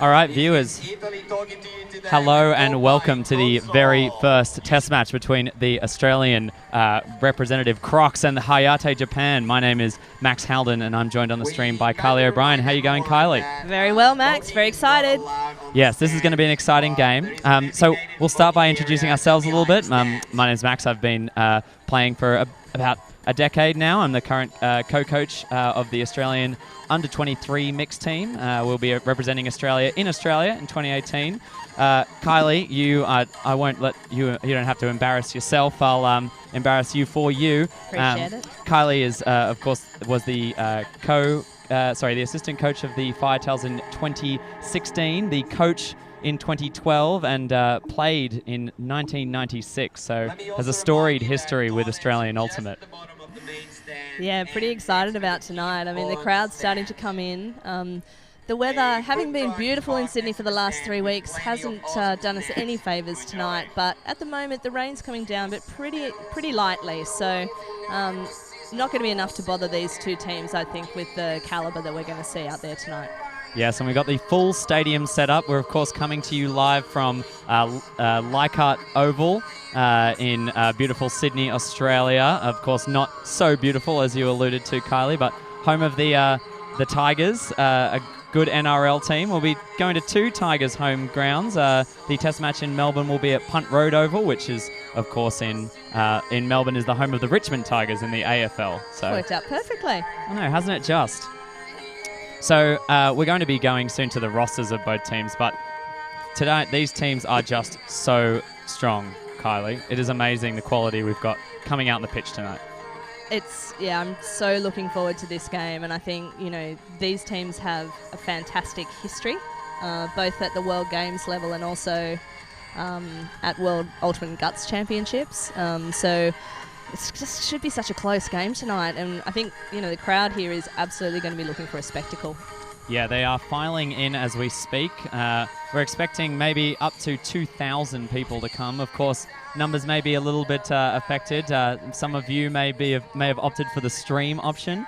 All right, viewers, hello and welcome to the very first test match between the Australian representative Crocs and the Hayate Japan. My name is Max Halden and I'm joined on the stream by Kylie O'Brien. How are you going, Kylie? Very well, Max. Very excited. Yes, this is going to be an exciting game. So we'll start by introducing ourselves a little bit. My name is Max. I've been playing for about a decade now. I'm the current co-coach of the Australian under-23 mixed team. We'll be representing Australia in 2018. Kylie, I won't let you. You don't have to embarrass yourself. I'll embarrass you for you. Appreciate it. Kylie is, of course, was the the assistant coach of the Firetails in 2016, the coach in 2012, and played in 1996. So has a storied history with Australian Ultimate. Yeah, pretty excited about tonight. I mean, the crowd's starting to come in. The weather, having been beautiful in Sydney for the last 3 weeks, hasn't done us any favours tonight. But at the moment, the rain's coming down, but pretty lightly. So not going to be enough to bother these two teams, I think, with the calibre that we're going to see out there tonight. Yes, and we've got the full stadium set up. We're, of course, coming to you live from Leichhardt Oval in beautiful Sydney, Australia. Of course, not so beautiful, as you alluded to, Kylie, but home of the Tigers, a good NRL team. We'll be going to two Tigers home grounds. The test match in Melbourne will be at Punt Road Oval, which is, of course, in Melbourne, is the home of the Richmond Tigers in the AFL. So worked out perfectly. I know, hasn't it just? So we're going to be going soon to the rosters of both teams, but tonight these teams are just so strong, Kylie. It is amazing the quality we've got coming out on the pitch tonight. I'm so looking forward to this game, and I think, these teams have a fantastic history, both at the World Games level and also at World Ultimate Guts Championships. So it just should be such a close game tonight, and I think the crowd here is absolutely going to be looking for a spectacle. Yeah, they are filing in as we speak. We're expecting maybe up to 2,000 people to come. Of course, numbers may be a little bit affected. Some of you may have opted for the stream option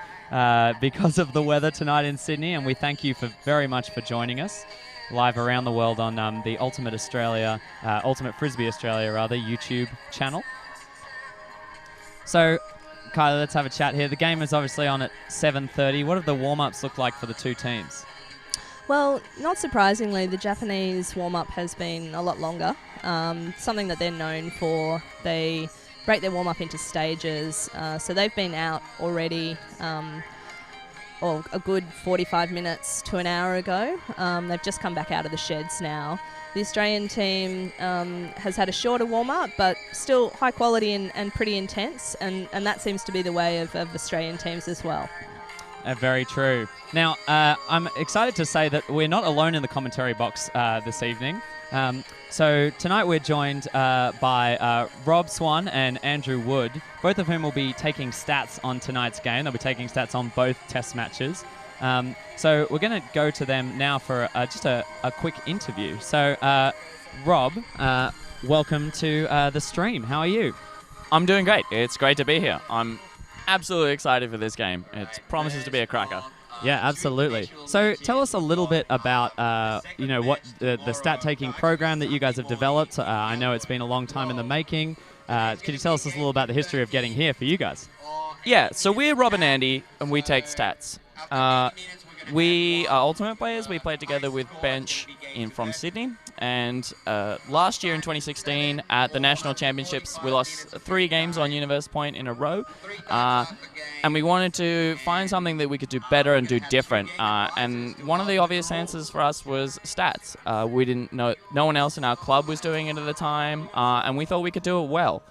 because of the weather tonight in Sydney, and we thank you very much for joining us live around the world on the Ultimate Frisbee Australia YouTube channel. So, Kylie, let's have a chat here. The game is obviously on at 7:30. What have the warm-ups looked like for the two teams? Well, not surprisingly, the Japanese warm-up has been a lot longer. Something that they're known for. They break their warm-up into stages. So they've been out already a good 45 minutes to an hour ago. They've just come back out of the sheds now. The Australian team has had a shorter warm-up, but still high quality and pretty intense, and that seems to be the way of Australian teams as well. Very true. Now, I'm excited to say that we're not alone in the commentary box this evening. So tonight we're joined by Rob Swan and Andrew Wood, both of whom will be taking stats on tonight's game. They'll be taking stats on both test matches. So we're going to go to them now for just a quick interview. So, Rob, welcome to the stream. How are you? I'm doing great. It's great to be here. I'm absolutely excited for this game. It promises to be a cracker. Yeah, absolutely. So tell us a little bit about, what the stat-taking program that you guys have developed. I know it's been a long time in the making. Could you tell us a little about the history of getting here for you guys? Yeah, so we're Rob and Andy, and we take stats. We are Ultimate players. We played together with Bench from Sydney. And last year in 2016 at the National Championships, we lost 3 games on Universe Point in a row. And we wanted to find something that we could do better and do different. And one of the obvious answers for us was stats. We didn't know, no one else in our club was doing it at the time. And we thought we could do it well.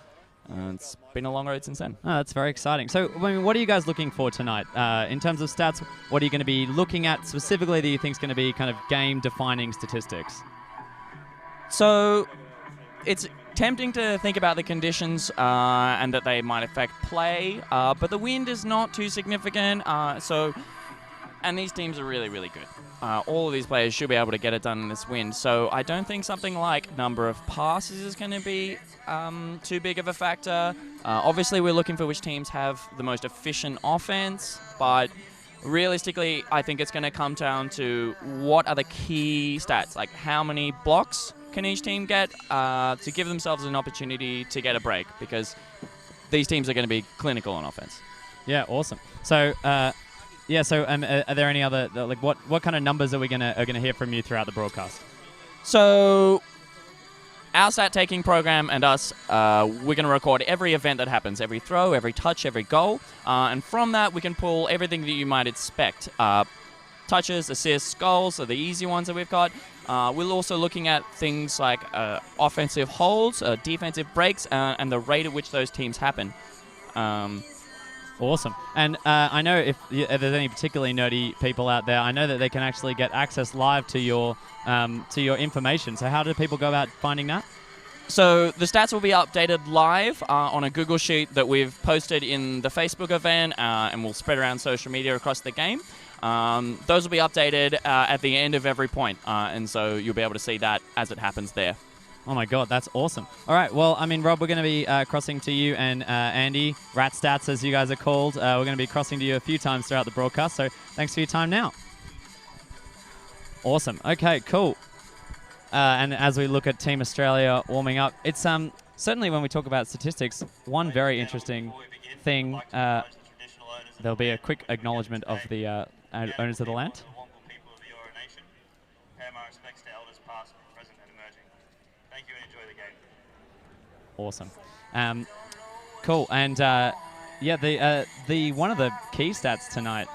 It's been a long road since then. Oh, that's very exciting. So, what are you guys looking for tonight? In terms of stats, what are you going to be looking at specifically that you think is going to be kind of game-defining statistics? So, it's tempting to think about the conditions and that they might affect play, but the wind is not too significant. So, And these teams are really, really good. All of these players should be able to get it done in this win. So I don't think something like number of passes is going to be too big of a factor. Obviously, we're looking for which teams have the most efficient offense, but realistically, I think it's going to come down to what are the key stats, like how many blocks can each team get to give themselves an opportunity to get a break, because these teams are going to be clinical on offense. Yeah, awesome. So, are there any other what kind of numbers are we gonna hear from you throughout the broadcast? So, our stat taking program and us, we're going to record every event that happens, every throw, every touch, every goal, and from that we can pull everything that you might expect. Touches, assists, goals are the easy ones that we've got. We're also looking at things like offensive holds, defensive breaks, and the rate at which those teams happen. Awesome. And I know if there's any particularly nerdy people out there, I know that they can actually get access live to your information. So how do people go about finding that? So the stats will be updated live on a Google Sheet that we've posted in the Facebook event, and we'll spread around social media across the game. Those will be updated at the end of every point, and so you'll be able to see that as it happens there. Oh my God, that's awesome. All right, well, I mean, Rob, we're going to be crossing to you and Andy, Rat Stats as you guys are called. We're going to be crossing to you a few times throughout the broadcast, so thanks for your time now. Awesome. Okay, cool. And as we look at Team Australia warming up, it's certainly when we talk about statistics, one very interesting thing, there'll be a quick acknowledgement of the owners of the land. Awesome. Cool. And the one of the key stats tonight,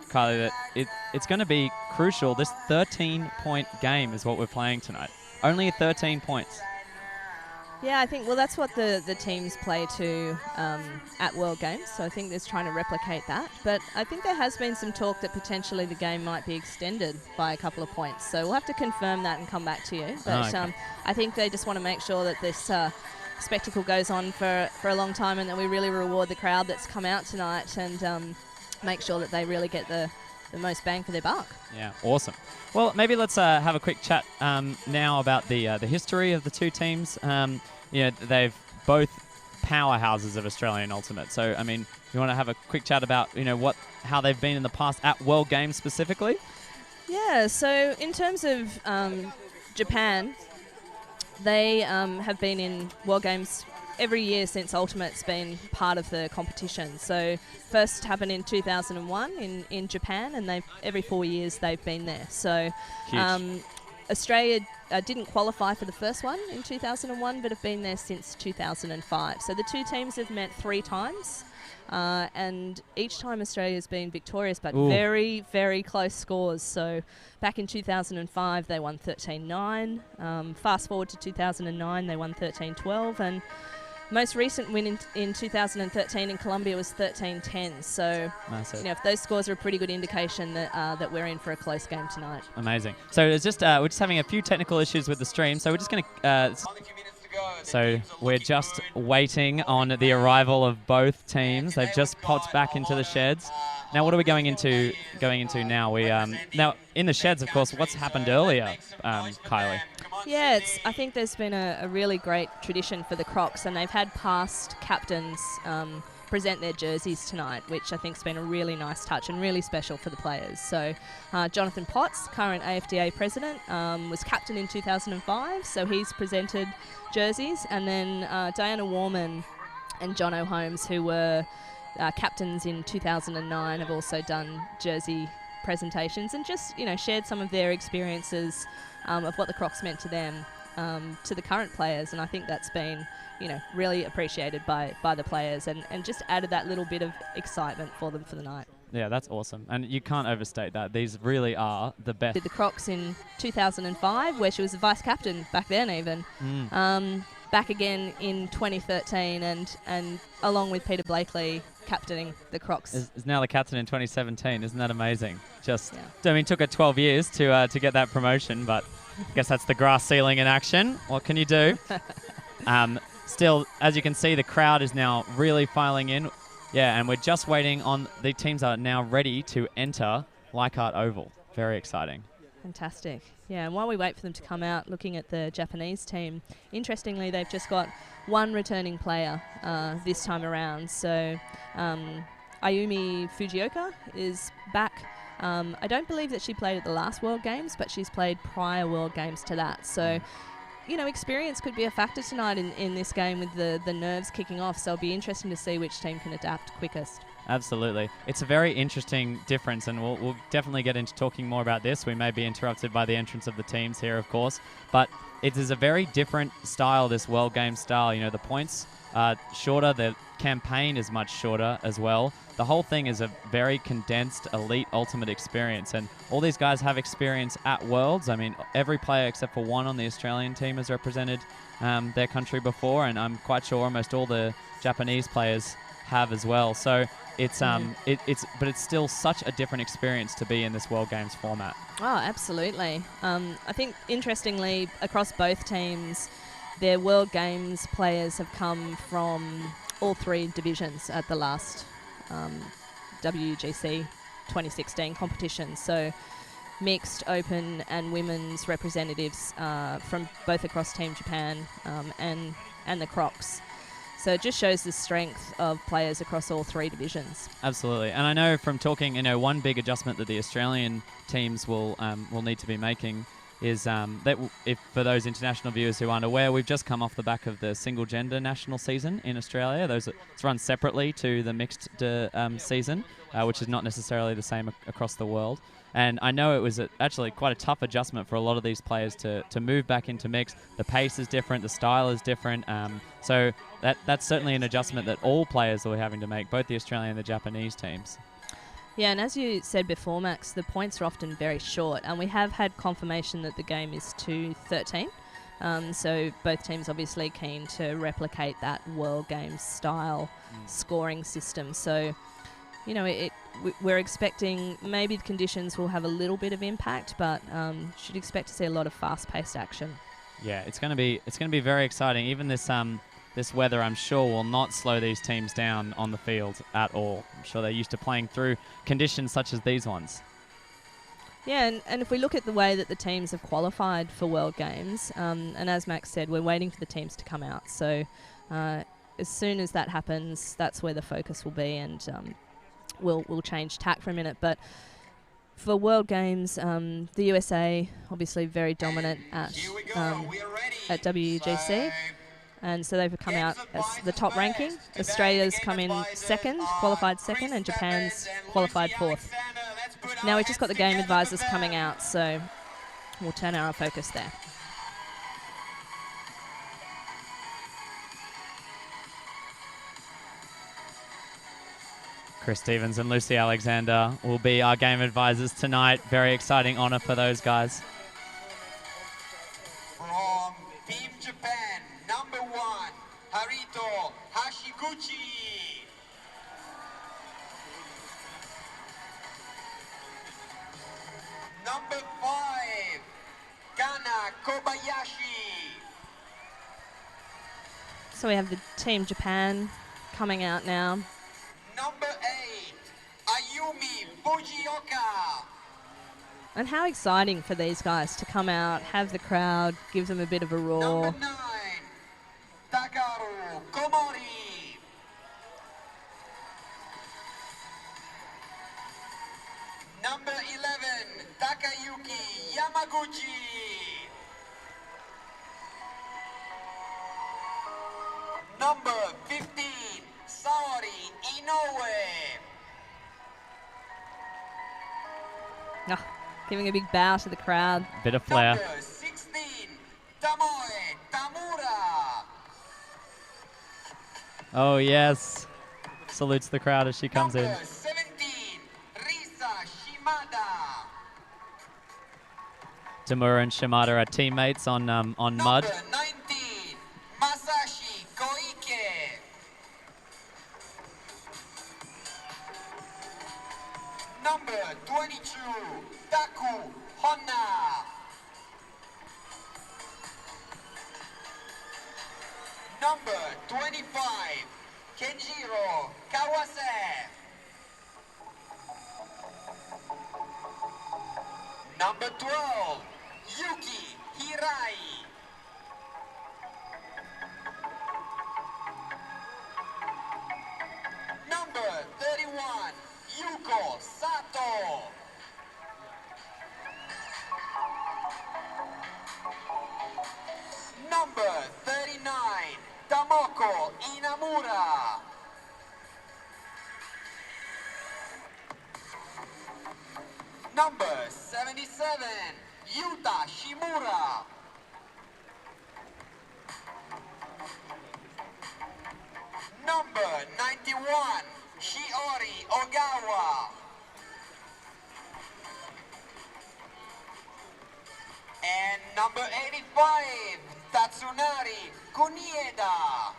Kylie, that it's going to be crucial. This 13-point game is what we're playing tonight. Only 13 points. Yeah, I think, well, that's what the teams play to at World Games, so I think there's trying to replicate that. But I think there has been some talk that potentially the game might be extended by a couple of points, so we'll have to confirm that and come back to you. But okay. I think they just want to make sure that this spectacle goes on for a long time, and that we really reward the crowd that's come out tonight, and make sure that they really get the most bang for their buck. Yeah, awesome. Well, maybe let's have a quick chat now about the history of the two teams. They've both powerhouses of Australian Ultimate. So, I mean, you want to have a quick chat about how they've been in the past at World Games specifically? Yeah. So, in terms of Japan, they have been in World Games every year since Ultimate's been part of the competition. So first happened in 2001 in Japan, and every 4 years they've been there. So Australia didn't qualify for the first one in 2001, but have been there since 2005. So the two teams have met 3 times, and each time Australia's been victorious, but very, very close scores. So back in 2005, they won 13-9. Fast forward to 2009, they won 13-12, and most recent win in 2013 in Colombia was 13-10. So, if those scores are a pretty good indication that we're in for a close game tonight. Amazing. So it's just we're just having a few technical issues with the stream. So we're just going to. So we're just waiting on the arrival of both teams. They've just popped back into the sheds. Now, what are we going into now? We now in the sheds, of course. What's happened earlier, Kylie? Yeah, I think there's been a really great tradition for the Crocs, and they've had past captains present their jerseys tonight, which I think has been a really nice touch and really special for the players. So Jonathan Potts, current AFDA president, was captain in 2005, so he's presented jerseys. And then Diana Warman and Jono Holmes, who were captains in 2009, have also done jersey presentations and just shared some of their experiences of what the Crocs meant to them, to the current players. And I think that's been really appreciated by the players, and just added that little bit of excitement for them for the night. Yeah, that's awesome. And you can't overstate that. These really are the best. Did the Crocs in 2005, where she was the vice captain back then even. Back again in 2013, and along with Peter Blakely captaining the Crocs. Is now the captain in 2017. Isn't that amazing? I mean, took her 12 years to get that promotion, but I guess that's the grass ceiling in action. What can you do? Still, as you can see, the crowd is now really filing in. Yeah, and we're just waiting on the teams are now ready to enter Leichhardt Oval. Very exciting. Fantastic. Yeah, and while we wait for them to come out, looking at the Japanese team, interestingly, they've just got one returning player this time around. So Ayumi Fujioka is back. I don't believe that she played at the last World Games, but she's played prior World Games to that. So, you know, experience could be a factor tonight in this game with the nerves kicking off. So it'll be interesting to see which team can adapt quickest. Absolutely. It's a very interesting difference, and we'll definitely get into talking more about this. We may be interrupted by the entrance of the teams here, of course, but it is a very different style, this World Game style. You know, the points are shorter, the campaign is much shorter as well. The whole thing is a very condensed elite ultimate experience, and all these guys have experience at Worlds. I mean, every player except for one on the Australian team has represented their country before, and I'm quite sure almost all the Japanese players have as well. So but it's still such a different experience to be in this World Games format. Oh, absolutely. I think, interestingly, across both teams, their World Games players have come from all three divisions at the last WGC 2016 competition. So mixed, open and women's representatives from both across Team Japan and the Crocs. So it just shows the strength of players across all three divisions. Absolutely. And I know from talking, you know, one big adjustment that the Australian teams will need to be making is that if for those international viewers who aren't aware, we've just come off the back of the single-gender national season in Australia. It's run separately to the mixed season, which is not necessarily the same across the world. And I know it was actually quite a tough adjustment for a lot of these players to move back into mixed. The pace is different, the style is different. So that's certainly an adjustment that all players will be having to make, both the Australian and the Japanese teams. Yeah, and as you said before, Max, the points are often very short, and we have had confirmation that the game is 2-13. So both teams obviously keen to replicate that World Games style scoring system. So, you know, we're expecting maybe the conditions will have a little bit of impact, but should expect to see a lot of fast-paced action. Yeah, it's going to be very exciting. Even this weather, I'm sure, will not slow these teams down on the field at all. I'm sure they're used to playing through conditions such as these ones. Yeah, and if we look at the way that the teams have qualified for World Games, and as Max said, we're waiting for the teams to come out. So as soon as that happens, that's where the focus will be, and we'll change tack for a minute. But for World Games, the USA obviously very dominant at WGC. And so they've come out as the top ranking. Australia's come in second, qualified second, and Japan's qualified fourth. Now we've just got the game advisors coming out, so we'll turn our focus there. Chris Stevens and Lucy Alexander will be our game advisors tonight. Very exciting honor for those guys. From Team Japan, number 1, Harito Hashiguchi. Number 5, Kana Kobayashi. So we have the Team Japan coming out now. Number 8, Ayumi Fujioka. And how exciting for these guys to come out, have the crowd, give them a bit of a roar. Number 9, Takaru Komori. Number 11, Takayuki Yamaguchi. Number 15, Saori Inoue. Oh, giving a big bow to the crowd. Bit of flair. Number 16, Tamoe Tamura. Oh, yes. Salutes the crowd as she comes in. Number 17, Risa Shimada. Tamura and Shimada are teammates on mud. Number 19, Masashi Koike. Number 22, Taku Honna. Number 25, Kenjiro Kawase. Number 12, Yuki Hirai. Number 31, Yuko Sato. Number 39, Tamoko Inamura. Number 77, Yuta Shimura. Number 91, Shiori Ogawa. And number 85, Tatsunari Kunieda.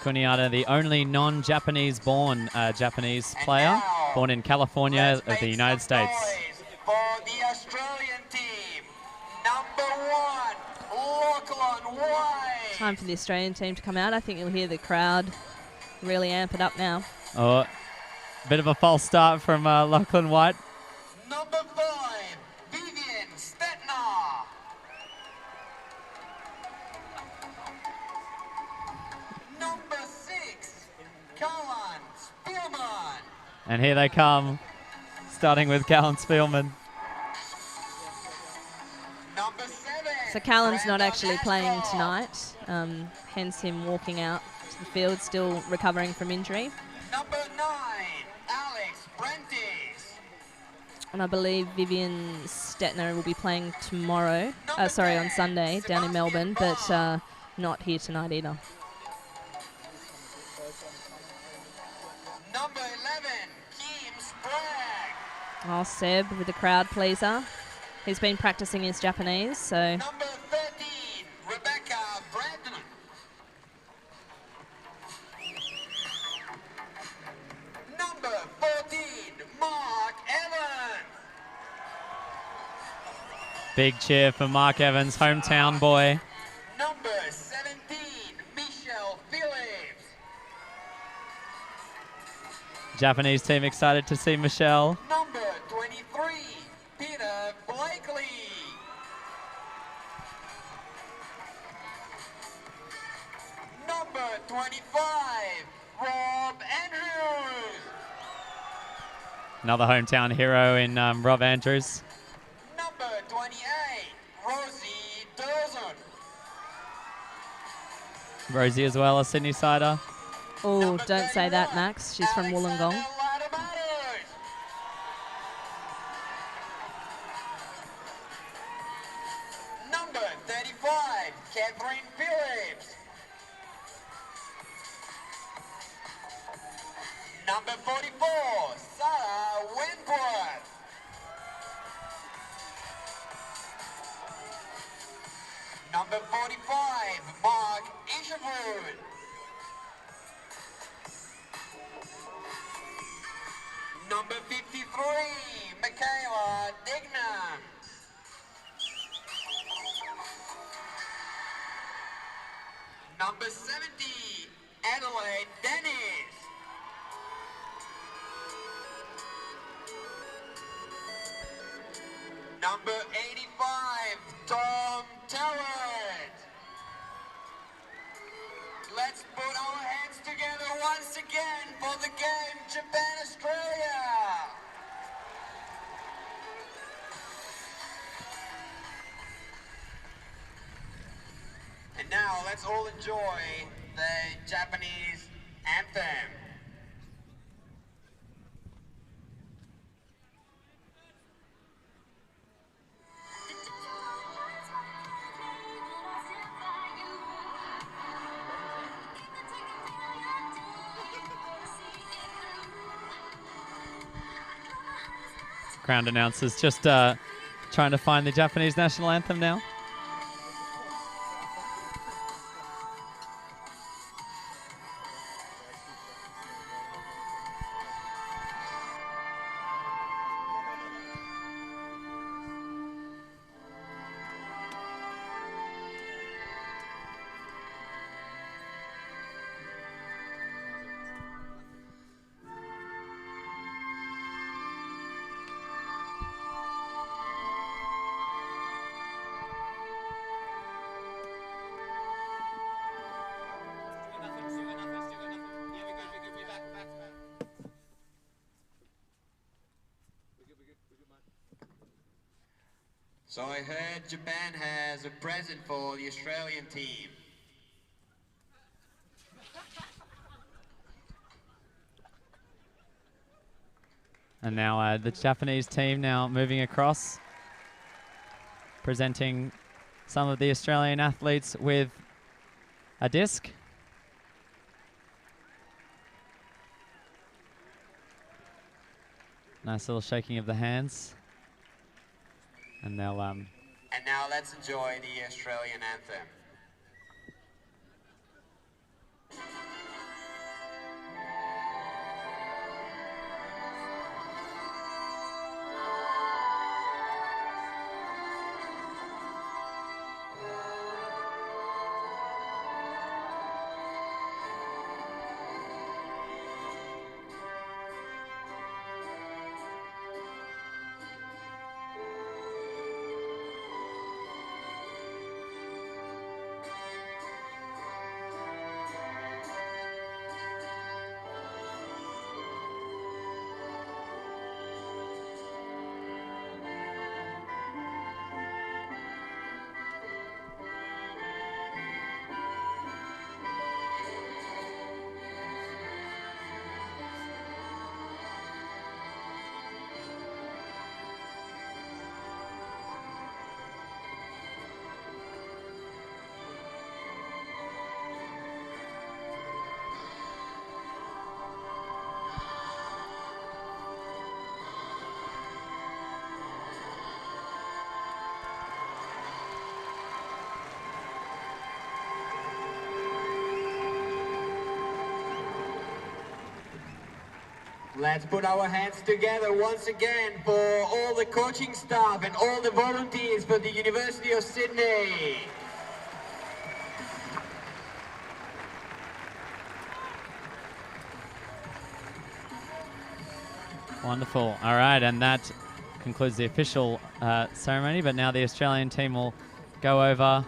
Kuniata, the only non-Japanese born Japanese player, born in California of the United States. For the Australian team, number 1, Lachlan White. Time for the Australian team to come out. I think you'll hear the crowd really amp it up now. Oh, bit of a false start from Lachlan White. Number 5, Vivian Stetner. Number 6, Kalan Spielman. And here they come, starting with Callan Spielman. Number 7. So Callan's not Brandon actually playing Ashcroft. tonight, hence him walking out to the field, still recovering from injury. Number 9, Alex Prentice. And I believe Vivian Stetner will be playing tomorrow, on Sunday down in Melbourne, but not here tonight either. Number 11, Kim Sprague. Oh, Seb with the crowd pleaser. He's been practicing his Japanese, so Number 13, Rebecca Bradley. Number 14, Mark Evans. Big cheer for Mark Evans, hometown boy. Number 17, Michelle Phillips. Japanese team excited to see Michelle. Number 23, Peter Blakely. Number 25, Rob Andrews. Another hometown hero in Rob Andrews. Number 28, Rosie Durson. Rosie as well, a Sydney sider. oh, Number don't say that, 31, Max. She's from Alexander Wollongong. Ladamatos. Number 35, Catherine Phillips. Number 44, Sarah Wentworth. Number 45, Mark Isherwood. Number 53, Michaela Dignam. Number 70, Adelaide Dennis. Number 85, Tom Terrett. Let's put our hands together once again for the game Japan-Australia. And now let's all enjoy the Japanese anthem. Ground announcers just trying to find the Japanese national anthem now. So I heard Japan has a present for the Australian team. And now the Japanese team now moving across, presenting some of the Australian athletes with a disc. Nice little shaking of the hands. And they'll And now let's enjoy the Australian anthem. Let's put our hands together once again for all the coaching staff and all the volunteers for the University of Sydney. Wonderful. All right, and that concludes the official ceremony, but now the Australian team will go over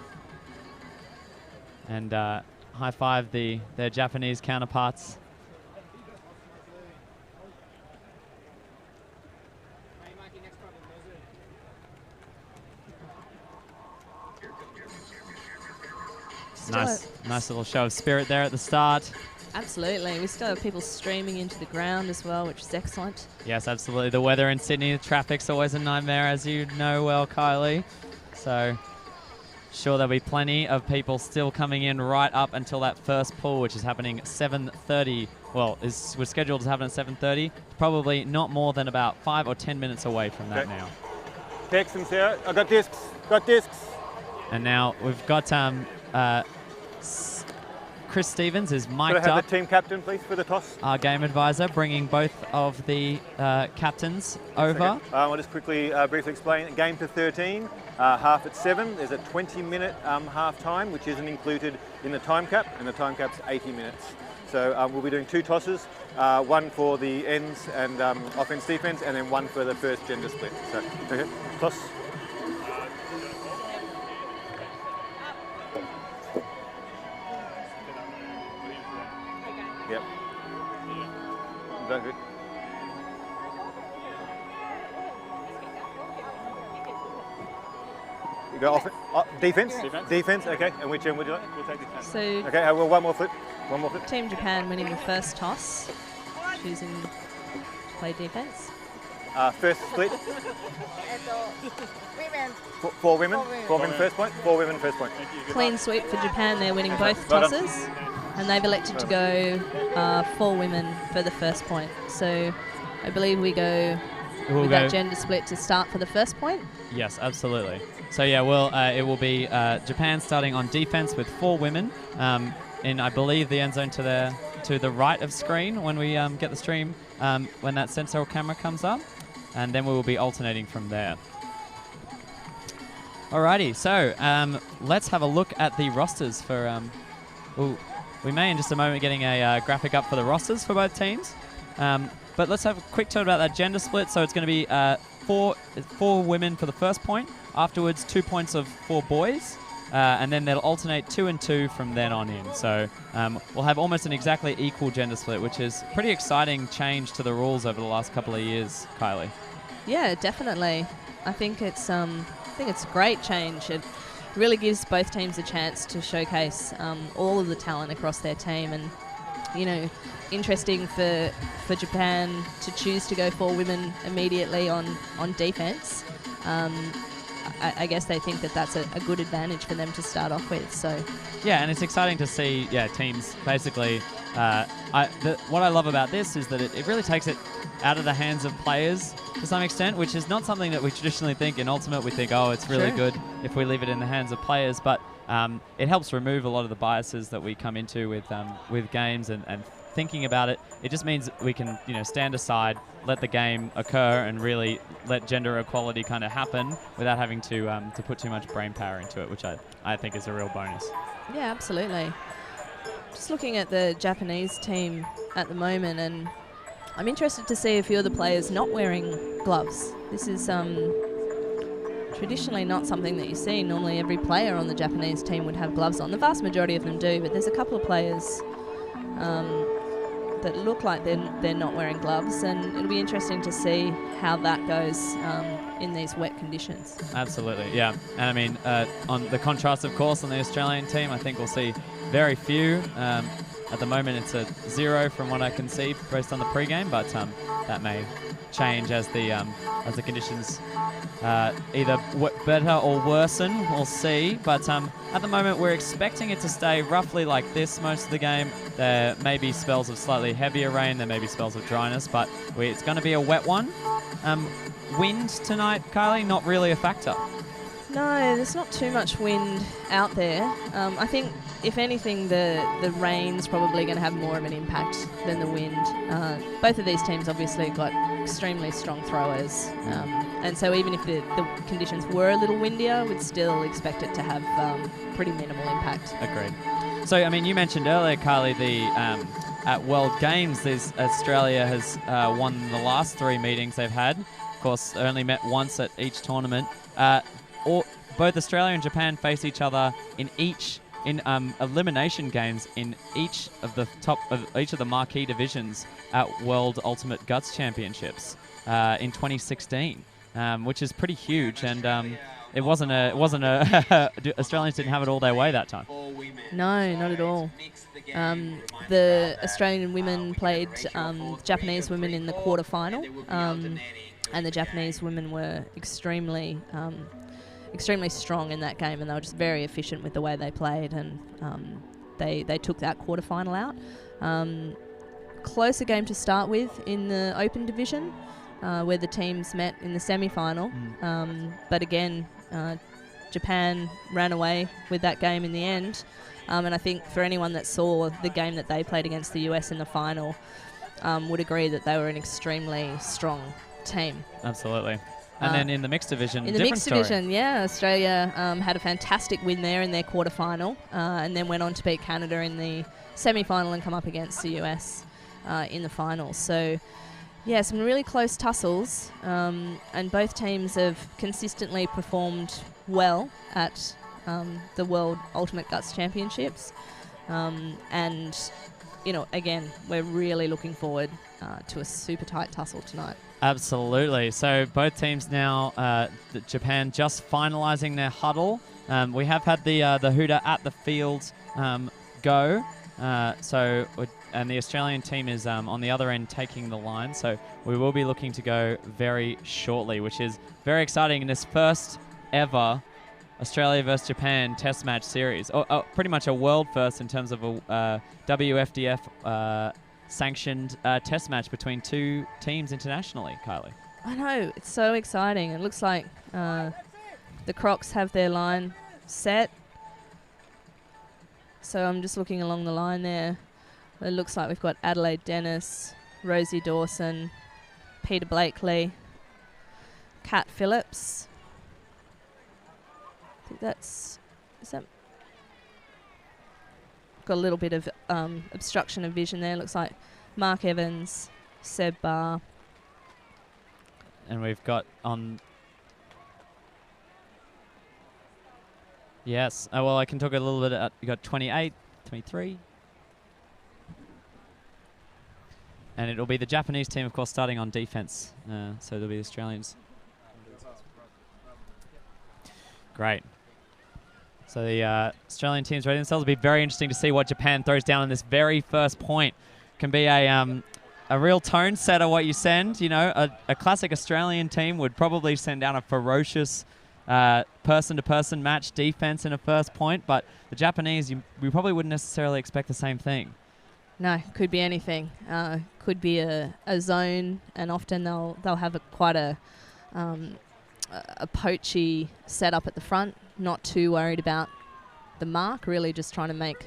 and high-five their Japanese counterparts. Nice little show of spirit there at the start. Absolutely. We still have people streaming into the ground as well, which is excellent. Yes, absolutely. The weather in Sydney, the traffic's always a nightmare, as you know well, Kylie. So, sure there'll be plenty of people still coming in right up until that first pull, which is happening at 7:30. Well, was scheduled to happen at 7:30. Probably not more than about 5 or 10 minutes away from that now. Texans here. I got discs. Got discs. And now we've got Chris Stevens is mic'd Could I have up. the team captain, please, for the toss? Our game advisor, bringing both of the captains over. Okay. I'll just quickly, briefly explain. Game to 13, half at 7. There's a 20-minute half time, which isn't included in the time cap, and the time cap's 80 minutes. So we'll be doing 2 tosses, one for the ends and offense, defense, and then one for the first gender split. So, okay, toss. Yep. Very good. You go off defense? Defense, okay. And which end would you like? We'll take defense. So, okay, well, one more flip. One more flip. Team Japan winning the first toss, choosing to play defense. First split. Women. Four women. Four women first point. 4 women first point. Clean sweep for Japan. They're winning both tosses. And they've elected to go 4 women for the first point. So I believe we go with that gender split to start for the first point. Yes, absolutely. So yeah, it will be Japan starting on defense with 4 women in, I believe, the end zone to the right of screen when we get the stream, when that central camera comes up. And then we will be alternating from there. Alrighty, so let's have a look at the rosters for... we may in just a moment getting a graphic up for the rosters for both teams. But let's have a quick talk about that gender split. So it's going to be 4 women for the first point. Afterwards, 2 points of 4 boys. And then they'll alternate 2 and 2 from then on in. So we'll have almost an exactly equal gender split, which is a pretty exciting change to the rules over the last couple of years, Kylie. Yeah, definitely. I think it's think it's a great change. It really gives both teams a chance to showcase all of the talent across their team, and interesting for Japan to choose to go 4 women immediately on defense. I guess they think that that's a good advantage for them to start off with. So yeah, and it's exciting to see teams basically. What I love about this is that it really takes it out of the hands of players to some extent, which is not something that we traditionally think in Ultimate. We think, oh, it's really good if we leave it in the hands of players, but it helps remove a lot of the biases that we come into with games and thinking about it. It just means we can stand aside, let the game occur, and really let gender equality kind of happen without having to put too much brain power into it, which I think is a real bonus. Yeah, absolutely. Just looking at the Japanese team at the moment, and I'm interested to see a few of the players not wearing gloves. This is traditionally not something that you see. Normally every player on the Japanese team would have gloves on. The vast majority of them do, but there's a couple of players that look like they're not wearing gloves, and it'll be interesting to see how that goes in these wet conditions. Absolutely, yeah. And I mean, on the contrast, of course, on the Australian team, I think we'll see very few. At the moment, it's a 0 from what I can see based on the pre-game, but that may change as the conditions either better or worsen. We'll see. But at the moment, we're expecting it to stay roughly like this most of the game. There may be spells of slightly heavier rain. There may be spells of dryness, but it's going to be a wet one. Wind tonight, Kylie, not really a factor. No, there's not too much wind out there. I think, if anything, the rain's probably going to have more of an impact than the wind. Both of these teams obviously got extremely strong throwers, and so even if the conditions were a little windier, we'd still expect it to have pretty minimal impact. Agreed. So, I mean, you mentioned earlier, Kylie, at World Games, Australia has won the last 3 meetings they've had. Of course, they only met once at each tournament. Both Australia and Japan face each other in elimination games in each of the marquee divisions at World Ultimate Guts Championships in 2016, which is pretty huge. And it wasn't a Australians didn't have it all their way that time. No, not at all. The Australian women played Japanese women in the quarterfinal, and the Japanese women were extremely strong in that game, and they were just very efficient with the way they played, and they took that quarterfinal out. Closer game to start with in the open division, where the teams met in the semi-final, but again, Japan ran away with that game in the end, and I think for anyone that saw the game that they played against the US in the final would agree that they were an extremely strong team. Absolutely. And then in the mixed division, in the mixed division, Australia had a fantastic win there in their quarterfinal, and then went on to beat Canada in the semi-final and come up against the US in the final. So, yeah, some really close tussles, and both teams have consistently performed well at the World Ultimate Guts Championships, and again, we're really looking forward to a super tight tussle tonight. Absolutely. So both teams now, Japan just finalising their huddle. We have had the hooter at the field go. And the Australian team is on the other end taking the line. So we will be looking to go very shortly, which is very exciting in this first ever Australia versus Japan Test match series. Pretty much a world first in terms of a WFDF sanctioned test match between 2 teams internationally, Kylie. I know, it's so exciting. It looks like the Crocs have their line set. So I'm just looking along the line there. It looks like we've got Adelaide Dennis, Rosie Dawson, Peter Blakely, Kat Phillips. I think is that? Got a little bit of obstruction of vision there. Looks like Mark Evans, Seb Barr. And we've got on... Yes. Well, I can talk a little bit. You got 28, 23. And it'll be the Japanese team, of course, starting on defense. So there'll be Australians. Great. So the Australian team's ready themselves. It'll be very interesting to see what Japan throws down in this very first point. Can be a real tone setter what you send. You know, a classic Australian team would probably send down a ferocious person-to-person match defense in a first point, but the Japanese, we probably wouldn't necessarily expect the same thing. No, could be anything. Could be a zone, and often they'll have quite a poachy setup at the front. Not too worried about the mark. Really, just trying to make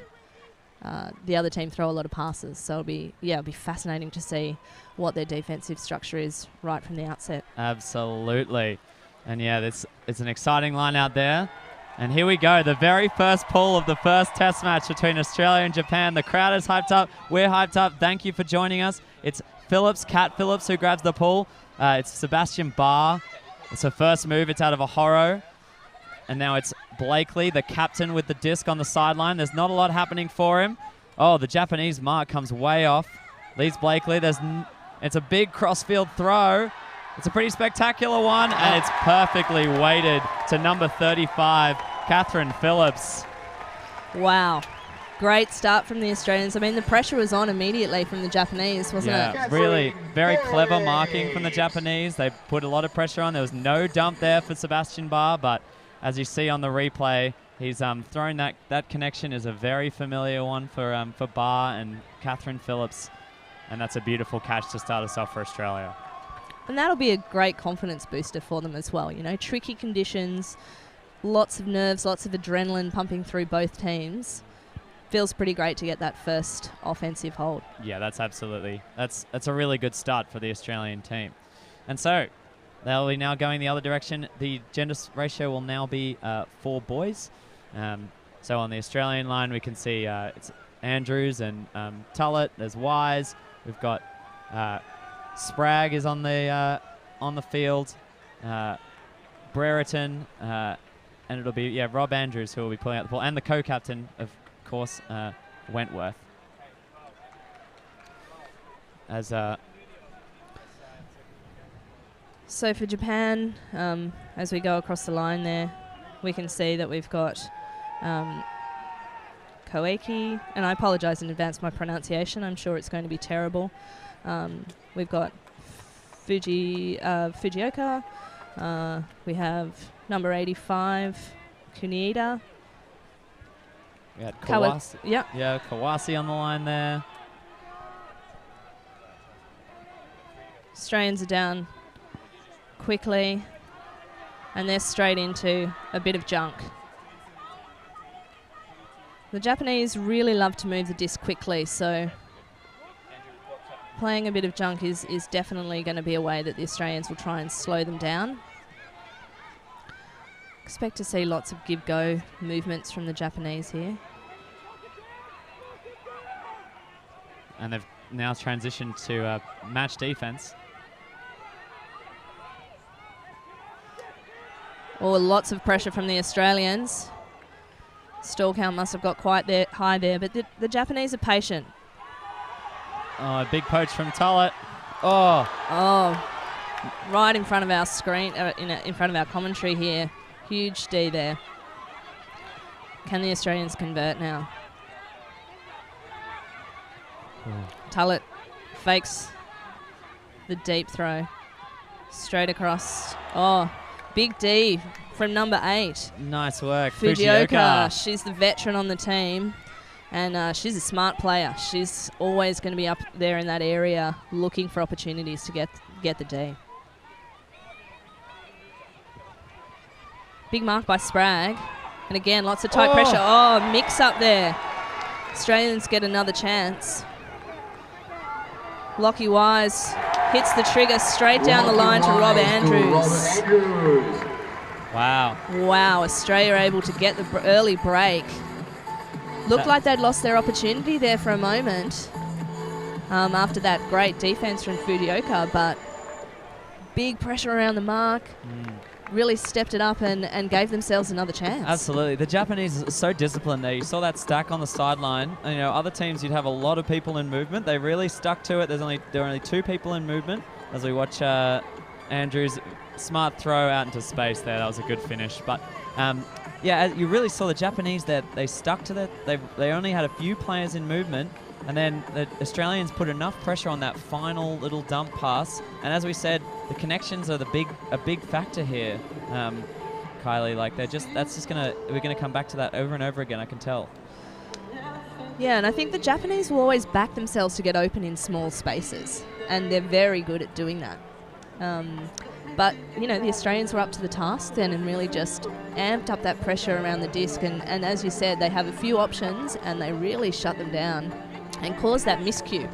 the other team throw a lot of passes. So it'll be fascinating to see what their defensive structure is right from the outset. Absolutely, and yeah, it's an exciting line out there. And here we go, the very first pull of the first test match between Australia and Japan. The crowd is hyped up. We're hyped up. Thank you for joining us. It's Kat Phillips, who grabs the pull. It's Sebastian Barr. It's her first move. It's out of a horo. And now it's Blakely, the captain, with the disc on the sideline. There's not a lot happening for him. Oh, the Japanese mark comes way off. Leads Blakely. It's a big cross-field throw. It's a pretty spectacular one, and it's perfectly weighted to number 35, Catherine Phillips. Wow. Great start from the Australians. I mean, the pressure was on immediately from the Japanese, wasn't it? Yeah, really very clever marking from the Japanese. They put a lot of pressure on. There was no dump there for Sebastian Barr, but as you see on the replay, he's thrown that connection is a very familiar one for Barr and Catherine Phillips, and that's a beautiful catch to start us off for Australia. And that'll be a great confidence booster for them as well. You know, tricky conditions, lots of nerves, lots of adrenaline pumping through both teams. Feels pretty great to get that first offensive hold. Yeah, that's a really good start for the Australian team. And so they'll be now going the other direction. The gender ratio will now be 4 boys. So on the Australian line, we can see it's Andrews and Tullett. There's Wise. We've got Spragg is on the field, Brereton, and it'll be Rob Andrews who will be pulling out the ball, and the co-captain, of course, Wentworth. So for Japan, as we go across the line there, we can see that we've got Koeki, and I apologise in advance for my pronunciation. I'm sure it's going to be terrible. We've got Fujioka. We have number 85, Kunieda. We had Kawase. Yeah, Kawase on the line there. Australians are down quickly, and they're straight into a bit of junk. The Japanese really love to move the disc quickly, so playing a bit of junk is definitely going to be a way that the Australians will try and slow them down. Expect to see lots of give-go movements from the Japanese here. And they've now transitioned to match defense. Oh, lots of pressure from the Australians. Stall count must have got quite high there, but the Japanese are patient. Oh, a big poach from Tullett. Oh, right in front of our screen, in front of our commentary here. Huge D there. Can the Australians convert now? Tullett fakes the deep throw. Straight across. Oh, big D from number 8. Nice work. Fujioka. She's the veteran on the team. And she's a smart player. She's always going to be up there in that area looking for opportunities to get the D. Big mark by Spragg. And again, lots of tight pressure. Oh, mix up there. Australians get another chance. Lockie Wise hits the trigger straight down the line to Rob Andrews. Wow. Wow, Australia able to get the early break. Looked like they'd lost their opportunity there for a moment after that great defense from Fujioka, but big pressure around the mark. Really stepped it up and gave themselves another chance. Absolutely. The Japanese are so disciplined there. You saw that stack on the sideline. And, other teams, you'd have a lot of people in movement. They really stuck to it. There are only 2 people in movement as we watch Andrews. Smart throw out into space there. That was a good finish. But yeah, you really saw the Japanese that they stuck to that. They only had a few players in movement, and then the Australians put enough pressure on that final little dump pass. And as we said, the connections are a big factor here. Kylie, like we're gonna come back to that over and over again. I can tell. Yeah, and I think the Japanese will always back themselves to get open in small spaces, and they're very good at doing that. But, you know, the Australians were up to the task then and really just amped up that pressure around the disc. And as you said, they have a few options and they really shut them down and caused that miscue.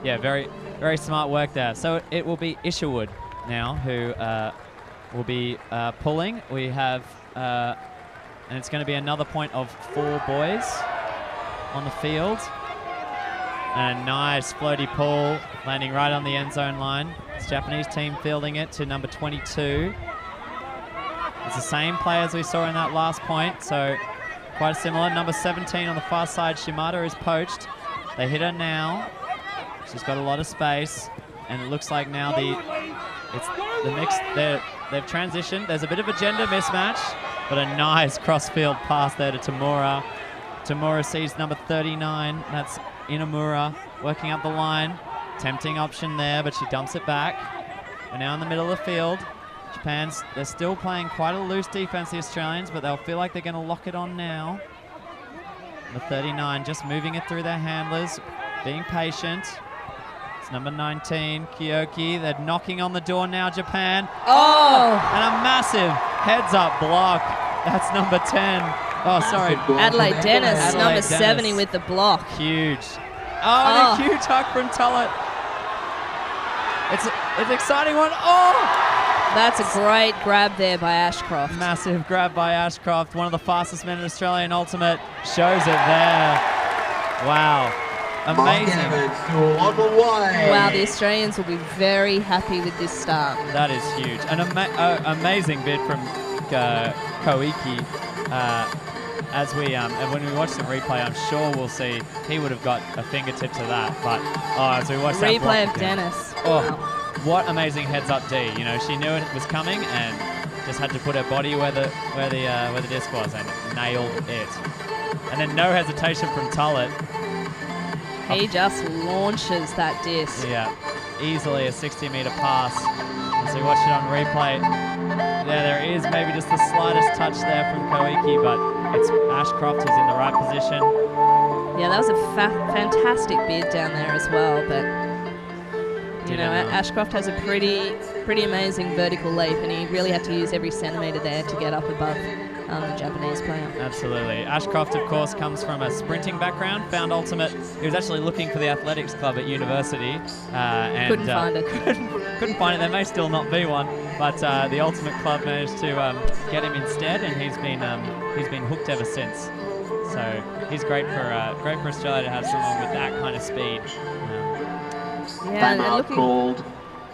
Yeah, very, very smart work there. So it will be Isherwood now who will be pulling. We have, and it's going to be another point of 4 boys on the field. And a nice floaty pull, landing right on the end zone line. It's Japanese team fielding it to number 22. It's the same play as we saw in that last point, so quite similar. Number 17 on the far side, Shimada, is poached. They hit her now. She's got a lot of space, and it looks like now it's the mix. They've transitioned. There's a bit of a gender mismatch, but a nice cross-field pass there to Tamura. Tamura sees number 39. That's Inamura working up the line. Tempting option there, but she dumps it back. We're now in the middle of the field. They're still playing quite a loose defense, the Australians, but they'll feel like they're going to lock it on now. The 39 just moving it through their handlers, being patient. It's number 19, Kyoki. They're knocking on the door now, Japan. Oh! And a massive heads-up block. That's number 10. Oh, sorry. Adelaide Dennis, Adelaide number Dennis. 70 with the block. Huge. Oh, and a huge huck from Tullett. It's an exciting one. Oh! That's a great grab there by Ashcroft. Massive grab by Ashcroft. One of the fastest men in Australian Ultimate. Shows it there. Wow. Amazing. Wow, the Australians will be very happy with this start. That is huge. An amazing bid from Koike. As we and when we watch the replay, I'm sure we'll see he would have got a fingertip to that. But as we watch that replay of Dennis. Oh, wow. What amazing heads-up D! You know, she knew it was coming and just had to put her body where the disc was and nailed it. And then no hesitation from Tullett. He just launches that disc. Yeah, easily a 60-meter pass. As we watch it on replay, there is maybe just the slightest touch there from Koike, but it's Ashcroft who's in the right position. Yeah, that was a fantastic bid down there as well, but you know, Ashcroft has a pretty amazing vertical leap, and he really had to use every centimetre there to get up above the Japanese player. Absolutely. Ashcroft, of course, comes from a sprinting background, found Ultimate. He was actually looking for the athletics club at university. And couldn't find it. couldn't find it. There may still not be one, but the Ultimate club managed to get him instead, and he's been hooked ever since. So he's great for Australia to have someone with that kind of speed.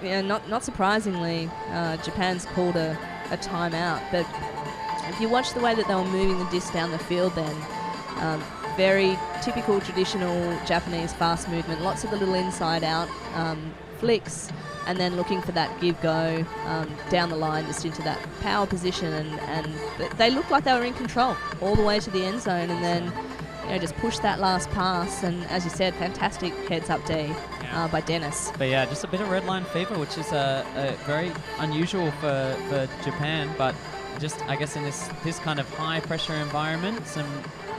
Yeah, not surprisingly, Japan's called a timeout. But if you watch the way that they were moving the disc down the field then, very typical traditional Japanese fast movement, lots of the little inside-out flicks, and then looking for that give-go down the line just into that power position. And they looked like they were in control all the way to the end zone, and then just push that last pass. And as you said, fantastic heads-up D by Dennis. But yeah, just a bit of red line fever, which is very unusual for Japan, but just I guess in this kind of high pressure environment, some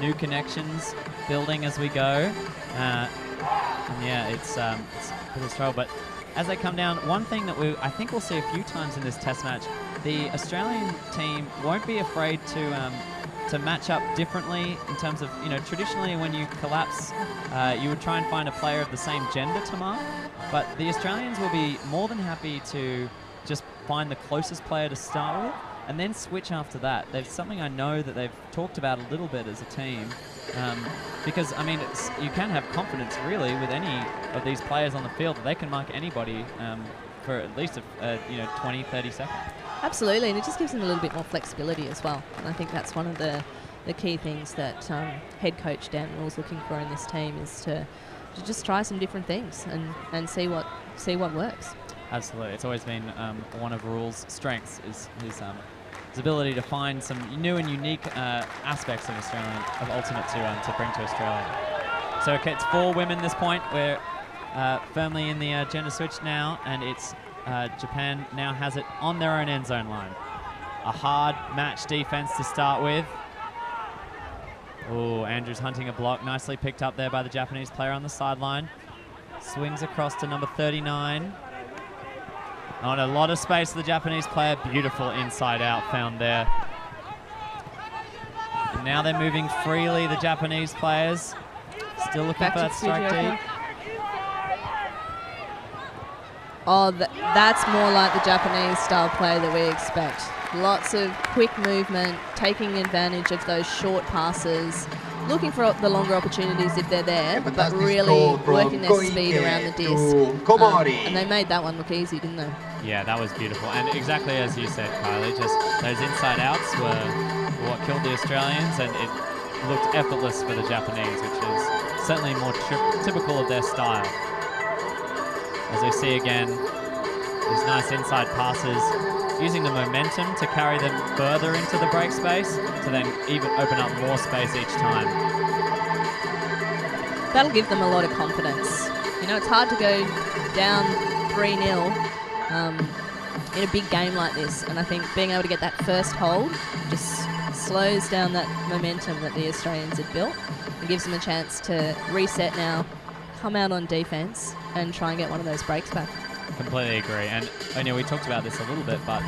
new connections building as we go. And yeah, it's a bit of struggle. But as they come down, one thing that I think we'll see a few times in this test match, the Australian team won't be afraid to match up differently in terms of, traditionally when you collapse, you would try and find a player of the same gender to mark, but the Australians will be more than happy to just find the closest player to start with and then switch after that. There's something I know that they've talked about a little bit as a team, because, you can have confidence really with any of these players on the field that they can mark anybody for at least 20, 30 seconds. Absolutely, and it just gives them a little bit more flexibility as well. And I think that's one of the key things that head coach Dan Rule's looking for in this team is to just try some different things and see what works. Absolutely. It's always been one of Rule's strengths is his ability to find some new and unique aspects of Ultimate to bring to Australia. So okay, it's 4 women this point. We're firmly in the gender switch now, and it's Japan now has it on their own end zone line. A hard match defense to start with. Oh, Andrews hunting a block. Nicely picked up there by the Japanese player on the sideline. Swings across to number 39. On a lot of space for the Japanese player. Beautiful inside out found there. And now they're moving freely, the Japanese players. Still looking for that strike deep. Oh, that's more like the Japanese style play that we expect. Lots of quick movement, taking advantage of those short passes, looking for the longer opportunities if they're there, but really working their speed around the disc. And they made that one look easy, didn't they? Yeah, that was beautiful. And exactly as you said, Kylie, just those inside outs were what killed the Australians, and it looked effortless for the Japanese, which is certainly more typical of their style. As we see again, these nice inside passes, using the momentum to carry them further into the break space to then even open up more space each time. That'll give them a lot of confidence. You know, it's hard to go down 3-0 in a big game like this, and I think being able to get that first hold just slows down that momentum that the Australians had built and gives them a chance to reset now, come out on defense and try and get one of those breaks back. Completely agree. And I know we talked about this a little bit, but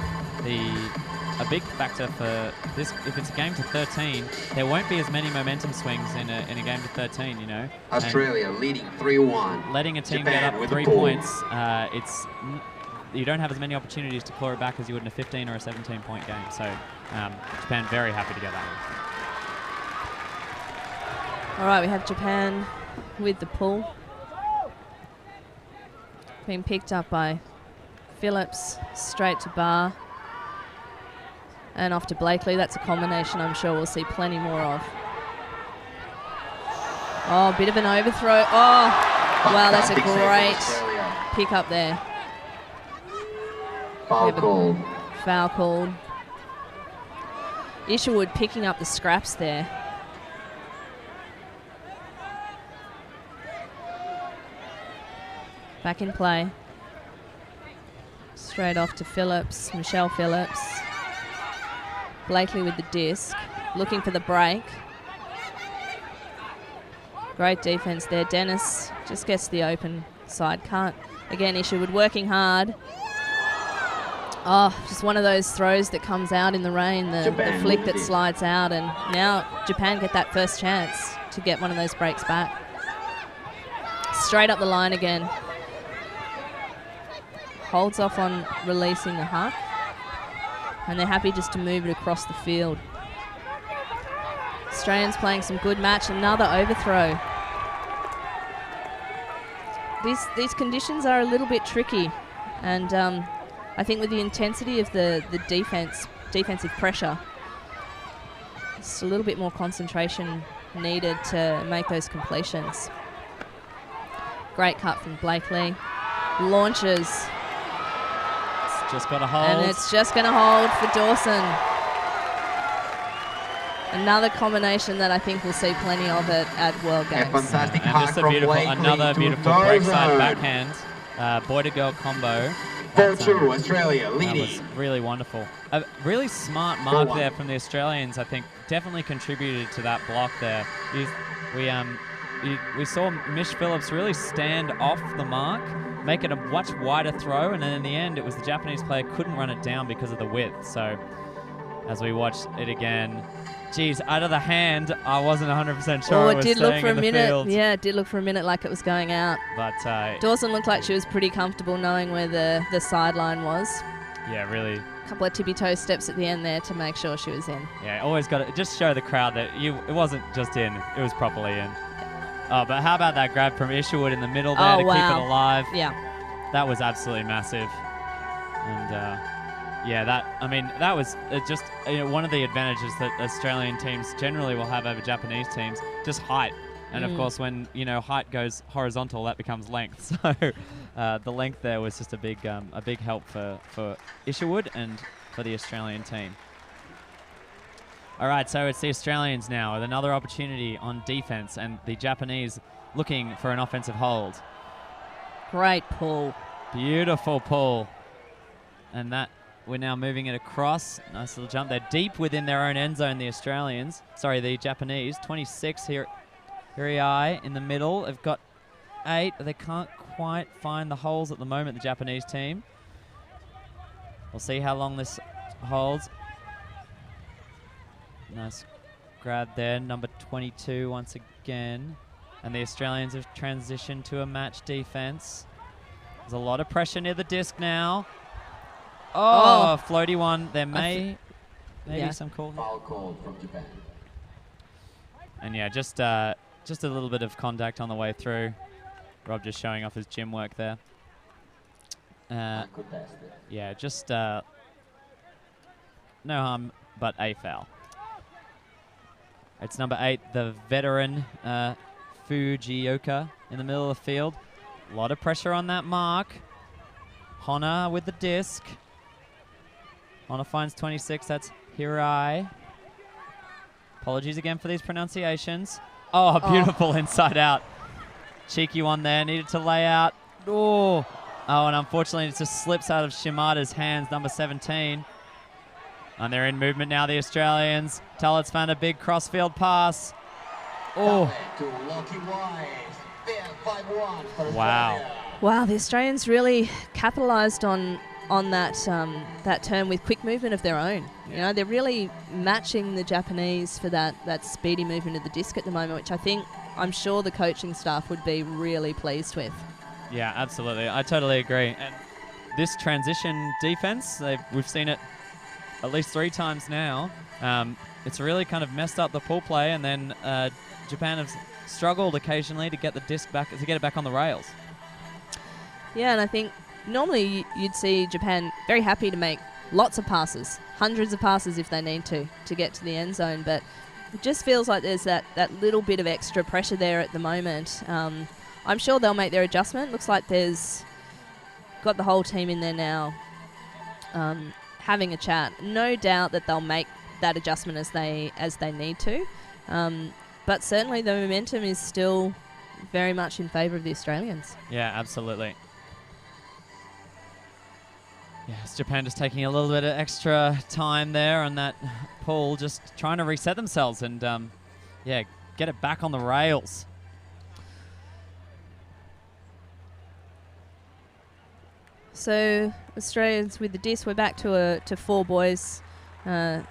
a big factor for this, if it's a game to 13, there won't be as many momentum swings in a game to 13, you know. Australia leading 3-1. Letting a team Japan get up with 3 the ball. points, you don't have as many opportunities to claw it back as you would in a 15 or a 17-point game. So Japan very happy to get that one. All right, we have Japan with the pull. Being picked up by Phillips, straight to Barr. And off to Blakely. That's a combination I'm sure we'll see plenty more of. Oh, bit of an overthrow. Oh, wow, that's a great pick up there. Foul called. Foul called. Isherwood picking up the scraps there. Back in play. Straight off to Phillips, Michelle Phillips. Blakely with the disc, looking for the break. Great defense there. Dennis just gets the open side. Can't. Again, Isherwood working hard. Oh, just one of those throws that comes out in the rain, the flick that slides out, and now Japan get that first chance to get one of those breaks back. Straight up the line again. Holds off on releasing the huck, and they're happy just to move it across the field. Australians playing some good match. Another overthrow. These conditions are a little bit tricky, and I think with the intensity of the defensive pressure, it's a little bit more concentration needed to make those completions. Great cut from Blakely. Launches. Just got to hold. And it's just going to hold for Dawson. Another combination that I think we'll see plenty of it at World Games. Fantastic and just another beautiful breakside backhand, boy to girl combo. 4-2, Australia That leading. was really wonderful. A really smart mark there from the Australians. I think definitely contributed to that block there. We saw Mish Phillips really stand off the mark, make it a much wider throw, and then in the end it was the Japanese player couldn't run it down because of the width. So as we watched it again, geez, out of the hand, I wasn't 100% sure it was did look staying for a in the minute. field. Yeah, it did look for a minute like it was going out. But Dawson looked like she was pretty comfortable knowing where the sideline was. yeah, really. A couple of tippy toe steps at the end there to make sure she was in. Yeah, always got to just show the crowd that it wasn't just in, it was properly in. Oh, but how about that grab from Isherwood in the middle there to keep it alive? Yeah. That was absolutely massive. And yeah, that was just one of the advantages that Australian teams generally will have over Japanese teams, just height. And of course, when height goes horizontal, that becomes length. So the length there was just a big help for Isherwood and for the Australian team. All right, so it's the Australians now with another opportunity on defense, and the Japanese looking for an offensive hold. Great pull. Beautiful pull. And that we're now moving it across. Nice little jump. They're deep within their own end zone, the Australians. Sorry, the Japanese. 26 here. Hirai in the middle. They've got 8. They can't quite find the holes at the moment, the Japanese team. We'll see how long this holds. Nice grab there. Number 22 once again. And the Australians have transitioned to a match defense. There's a lot of pressure near the disc now. Oh, floaty one. There may be some call. Foul call from Japan. And yeah, just a little bit of contact on the way through. Rob just showing off his gym work there. Yeah, just no harm, but a foul. It's number 8, the veteran Fujioka in the middle of the field. A lot of pressure on that mark. Hona with the disc. Hona finds 26. That's Hirai. Apologies again for these pronunciations. Oh, beautiful inside out. Cheeky one there. Needed to lay out. Oh, and unfortunately it just slips out of Shimada's hands, number 17. And they're in movement now, the Australians. Tallett's found a big crossfield pass. Oh. Wow. Wow, the Australians really capitalised on that turn with quick movement of their own. You know, they're really matching the Japanese for that speedy movement of the disc at the moment, which I'm sure the coaching staff would be really pleased with. Yeah, absolutely. I totally agree. And this transition defense, we've seen it at least 3 times now. It's really kind of messed up the pull play, and then Japan has struggled occasionally to get the disc back, to get it back on the rails. Yeah, and I think normally you'd see Japan very happy to make lots of passes, hundreds of passes if they need to get to the end zone, but it just feels like there's that little bit of extra pressure there at the moment. I'm sure they'll make their adjustment. Looks like there's got the whole team in there now having a chat. No doubt that they'll make that adjustment as they need to. But certainly the momentum is still very much in favour of the Australians. Yeah, absolutely. Yes, Japan just taking a little bit of extra time there on that pull, just trying to reset themselves and, get it back on the rails. So Australians with the disc, we're back to 4 boys and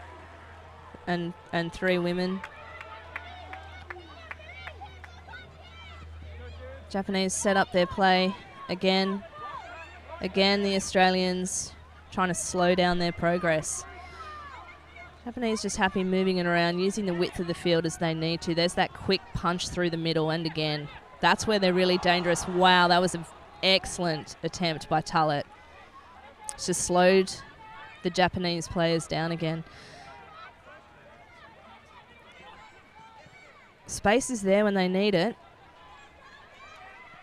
3 women. Japanese set up their play again. Again, the Australians trying to slow down their progress. Japanese just happy moving it around, using the width of the field as they need to. There's that quick punch through the middle, and again, that's where they're really dangerous. Wow, that was an excellent attempt by Tullett. It's just slowed the Japanese players down again. Space is there when they need it,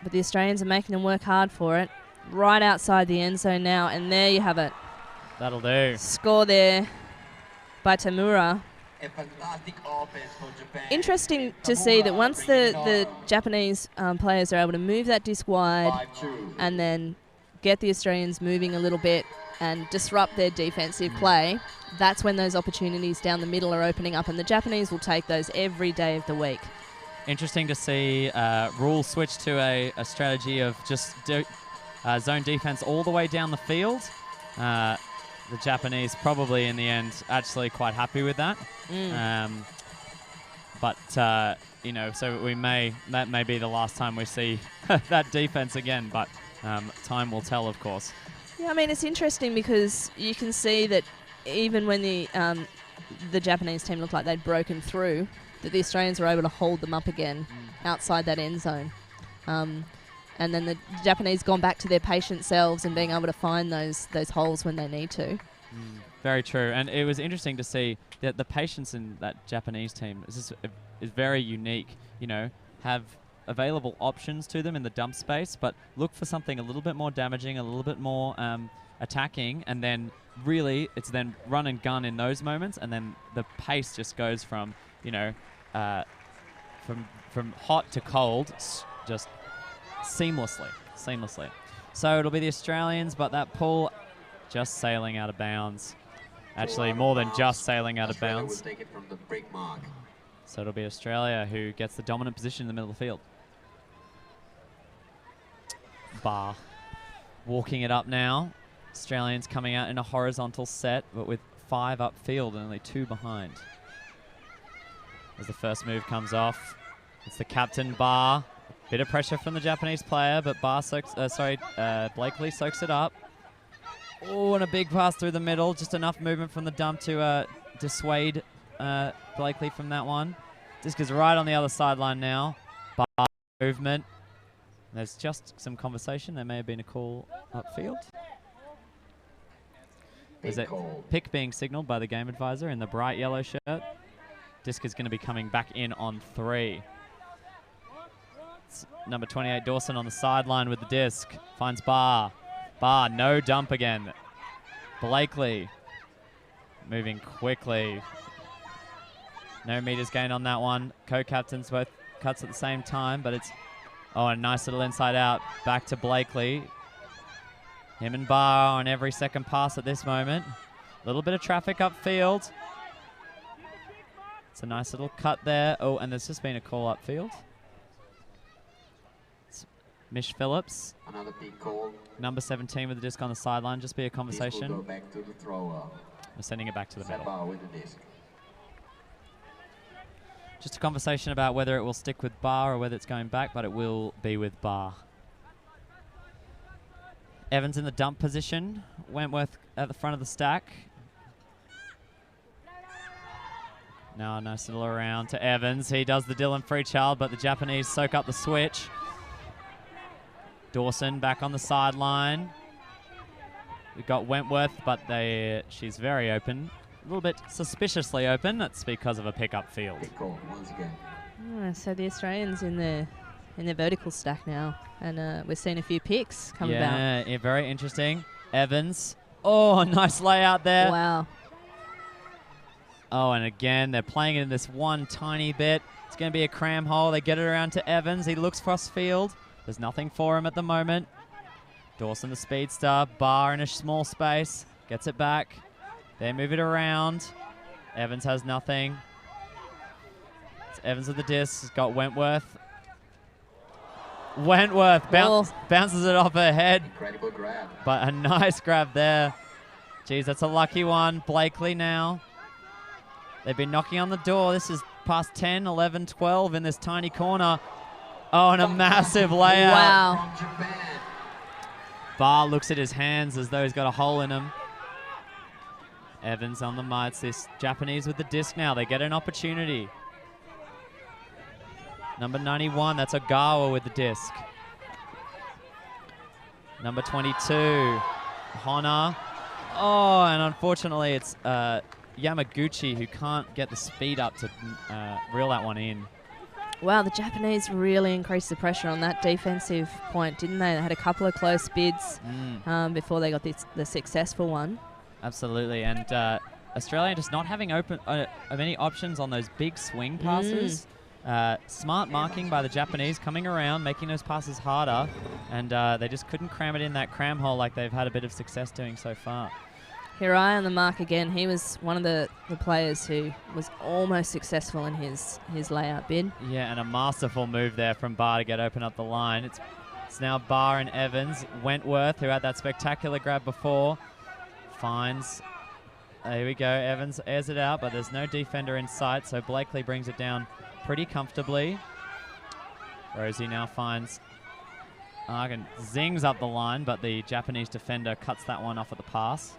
but the Australians are making them work hard for it. Right outside the end zone now, and there you have it. That'll do. Score there by Tamura. A fantastic offense for Japan. Interesting to see that once the Japanese players are able to move that disc wide and then get the Australians moving a little bit and disrupt their defensive play, that's when those opportunities down the middle are opening up, and the Japanese will take those every day of the week. Interesting to see rules switch to a strategy of just zone defense all the way down the field. The Japanese probably in the end actually quite happy with that. So that may be the last time we see that defense again, but time will tell, of course. Yeah, I mean, it's interesting because you can see that even when the Japanese team looked like they'd broken through, that the Australians were able to hold them up again outside that end zone. And then the Japanese gone back to their patient selves and being able to find those holes when they need to. Very true. And it was interesting to see that the patience in that Japanese team is very unique. You know, have available options to them in the dump space, but look for something a little bit more damaging, a little bit more attacking, and then really it's then run and gun in those moments, and then the pace just goes from, you know, from hot to cold just seamlessly. So it'll be the Australians, but that pull just sailing out of bounds. Actually, more than just sailing out of bounds. So it'll be Australia who gets the dominant position in the middle of the field. Bar walking it up now. Australians coming out in a horizontal set, but with 5 upfield and only 2 behind. As the first move comes off, it's the captain, Bar. Bit of pressure from the Japanese player, but Blakely soaks it up. Oh, and a big pass through the middle. Just enough movement from the dump to dissuade Blakely from that one. Disc is right on the other sideline now. Bar movement. There's just some conversation. There may have been a call upfield. There's a pick being signaled by the game advisor in the bright yellow shirt. Disc is going to be coming back in on 3. It's number 28, Dawson, on the sideline with the disc. Finds Bar. Bar, no dump again. Blakely moving quickly. No meters gain on that one. Co-captains both cuts at the same time, but it's, oh, a nice little inside out. Back to Blakely. Him and Bar on every second pass at this moment. A little bit of traffic upfield. It's a nice little cut there. Oh, and there's just been a call upfield. It's Mish Phillips. Another big call. Number 17 with the disc on the sideline. Just be a conversation. Go back to the thrower. We're sending it back to the middle. With the disc. Just a conversation about whether it will stick with Bar or whether it's going back, but it will be with Bar. Evans in the dump position. Wentworth at the front of the stack. Now a nice little around to Evans. He does the Dylan Freechild, but the Japanese soak up the switch. Dawson back on the sideline. We've got Wentworth, but she's very open. A little bit suspiciously open. That's because of a pickup field. Big call once again. So the Australians in their vertical stack now, and we're seeing a few picks come about. Yeah, very interesting. Evans. Oh, nice layout there. Wow. Oh, and again, they're playing it in this one tiny bit. It's going to be a cram hole. They get it around to Evans. He looks cross field. There's nothing for him at the moment. Dawson, the speedster. Bar in a small space. Gets it back. They move it around. Evans has nothing. It's Evans with the disc. He's got Wentworth. Wentworth bounces it off her head. Incredible grab. But a nice grab there. Geez, that's a lucky one. Blakely now. They've been knocking on the door. This is past 10, 11, 12 in this tiny corner. Oh, and a massive layout. Wow. Bar looks at his hands as though he's got a hole in them. Evans on the mites. This Japanese with the disc now. They get an opportunity. Number 91, that's Ogawa with the disc. Number 22, Hona. Oh, and unfortunately it's Yamaguchi who can't get the speed up to reel that one in. Wow, the Japanese really increased the pressure on that defensive point, didn't they? They had a couple of close bids before they got the successful one. Absolutely, and Australia just not having many options on those big swing passes. Smart marking by the Japanese, coming around, making those passes harder, and they just couldn't cram it in that cram hole like they've had a bit of success doing so far. Hirai on the mark again. He was one of the players who was almost successful in his layout bid. Yeah, and a masterful move there from Bar to get open up the line. It's now Bar and Evans. Wentworth, who had that spectacular grab before, finds. There we go. Evans airs it out, but there's no defender in sight, so Blakely brings it down pretty comfortably. Rosie now finds Argan, zings up the line, but the Japanese defender cuts that one off at the pass.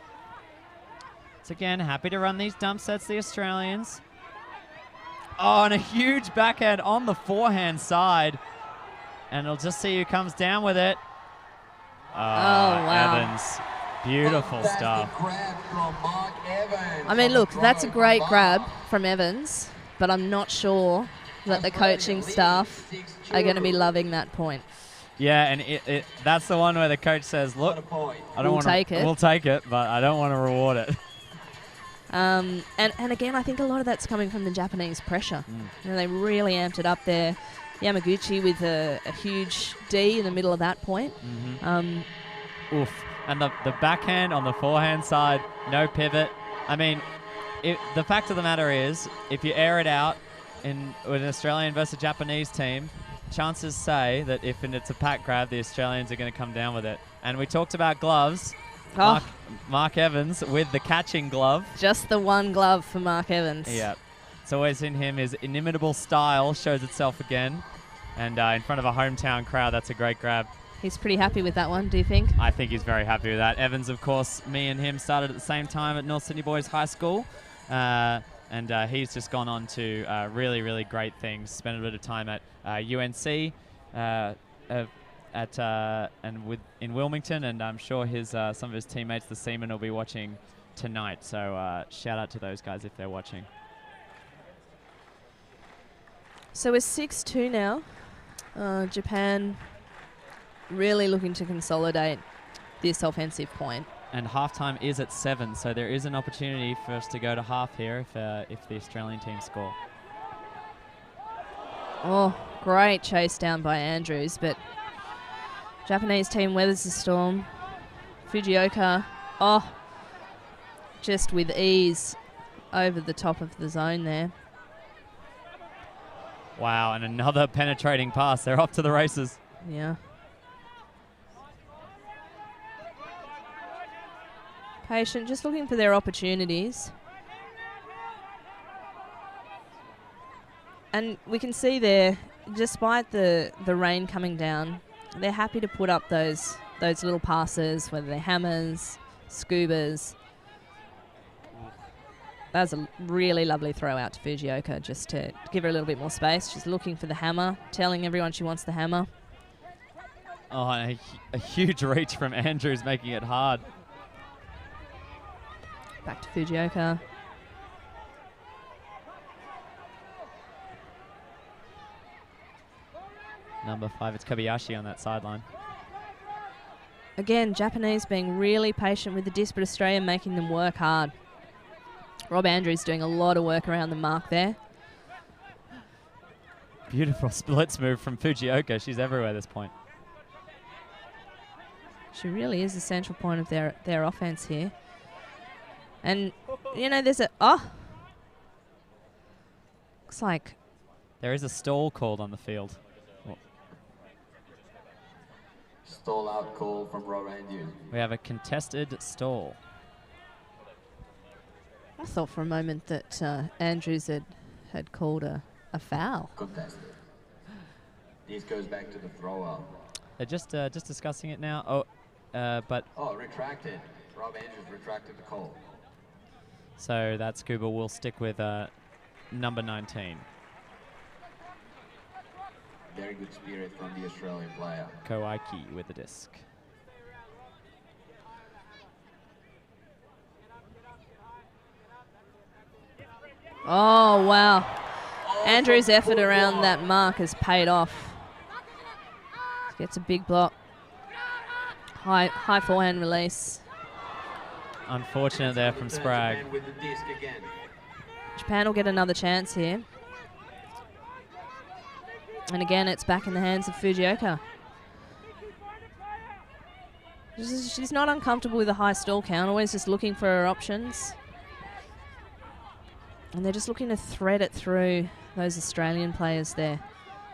So again, happy to run these dump sets, the Australians. Oh, and a huge backhand on the forehand side. And we'll just see who comes down with it. Oh, wow. Evans. Beautiful stuff. Grab from Mark Evans. I mean, look, that's a great grab from Evans, but I'm not sure that the coaching staff are going to be loving that point. Yeah, and that's the one where the coach says, look, I don't want to take it. We'll take it, but I don't want to reward it. And again, I think a lot of that's coming from the Japanese pressure. You know, they really amped it up there. Yamaguchi with a huge D in the middle of that point. Oof. And the backhand on the forehand side, no pivot. I mean, the fact of the matter is, if you air it out with an Australian versus Japanese team, chances say that if it's a pack grab, the Australians are going to come down with it. And we talked about gloves. Mark Evans with the catching glove. Just the one glove for Mark Evans. Yeah. It's always in him. His inimitable style shows itself again. And in front of a hometown crowd, that's a great grab. He's pretty happy with that one, do you think? I think he's very happy with that. Evans, of course, me and him started at the same time at North Sydney Boys High School. And he's just gone on to really, really great things. Spent a bit of time at UNC in Wilmington, and I'm sure some of his teammates, the Seamen, will be watching tonight. So shout out to those guys if they're watching. So we're 6-2 now. Japan really looking to consolidate this offensive point. And halftime is at 7, so there is an opportunity for us to go to half here if the Australian team score. Oh, great chase down by Andrews, but Japanese team weathers the storm. Fujioka, just with ease over the top of the zone there. Wow, and another penetrating pass. They're off to the races. Yeah. Patient, just looking for their opportunities. And we can see there, despite the rain coming down, they're happy to put up those little passes, whether they're hammers, scubas. That was a really lovely throw out to Fujioka, just to give her a little bit more space. She's looking for the hammer, telling everyone she wants the hammer. Oh, and a huge reach from Andrews, making it hard. Back to Fujioka. Number 5, it's Kobayashi on that sideline. Again, Japanese being really patient with the disc, but Australia making them work hard. Rob Andrews doing a lot of work around the mark there. Beautiful splits move from Fujioka. She's everywhere at this point. She really is the central point of their offense here. And, you know, there's looks like there is a stall called on the field. Stall out call from Rob Andrews. We have a contested stall. I thought for a moment that Andrews had called a foul. Contested. This goes back to the thrower. They're just discussing it now. Retracted. Rob Andrews retracted the call. So that scuba will stick with number 19. Very good spirit from the Australian player. Koike with the disc. Oh, wow. Andrews' effort around that mark has paid off. Gets a big block. High forehand release. Unfortunate there from Sprague. Japan will get another chance here. And again, it's back in the hands of Fujioka. She's not uncomfortable with a high stall count, always just looking for her options. And they're just looking to thread it through those Australian players there.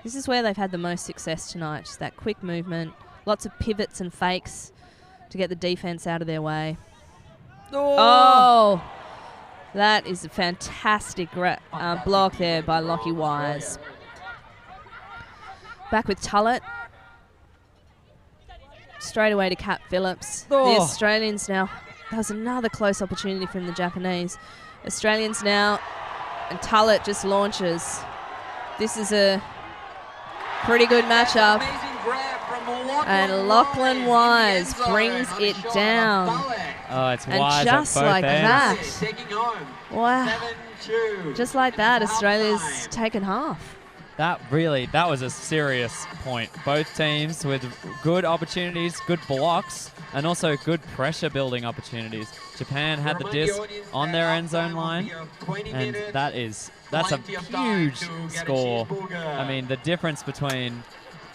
This is where they've had the most success tonight, just that quick movement, lots of pivots and fakes to get the defense out of their way. Oh! That is a fantastic block there by Lockie Wise. Back with Tullett. Straight away to Kat Phillips. The Australians now. That was another close opportunity from the Japanese. Australians now, and Tullett just launches. This is a pretty good matchup. And Lachlan Wise brings it down. Oh, it's and Wise just at both like ends. that. Wow. Just like that, Australia's taken half. That was a serious point. Both teams with good opportunities, good blocks, and also good pressure building opportunities. Japan had the disc on their end zone line, and that's a huge score. I mean, the difference between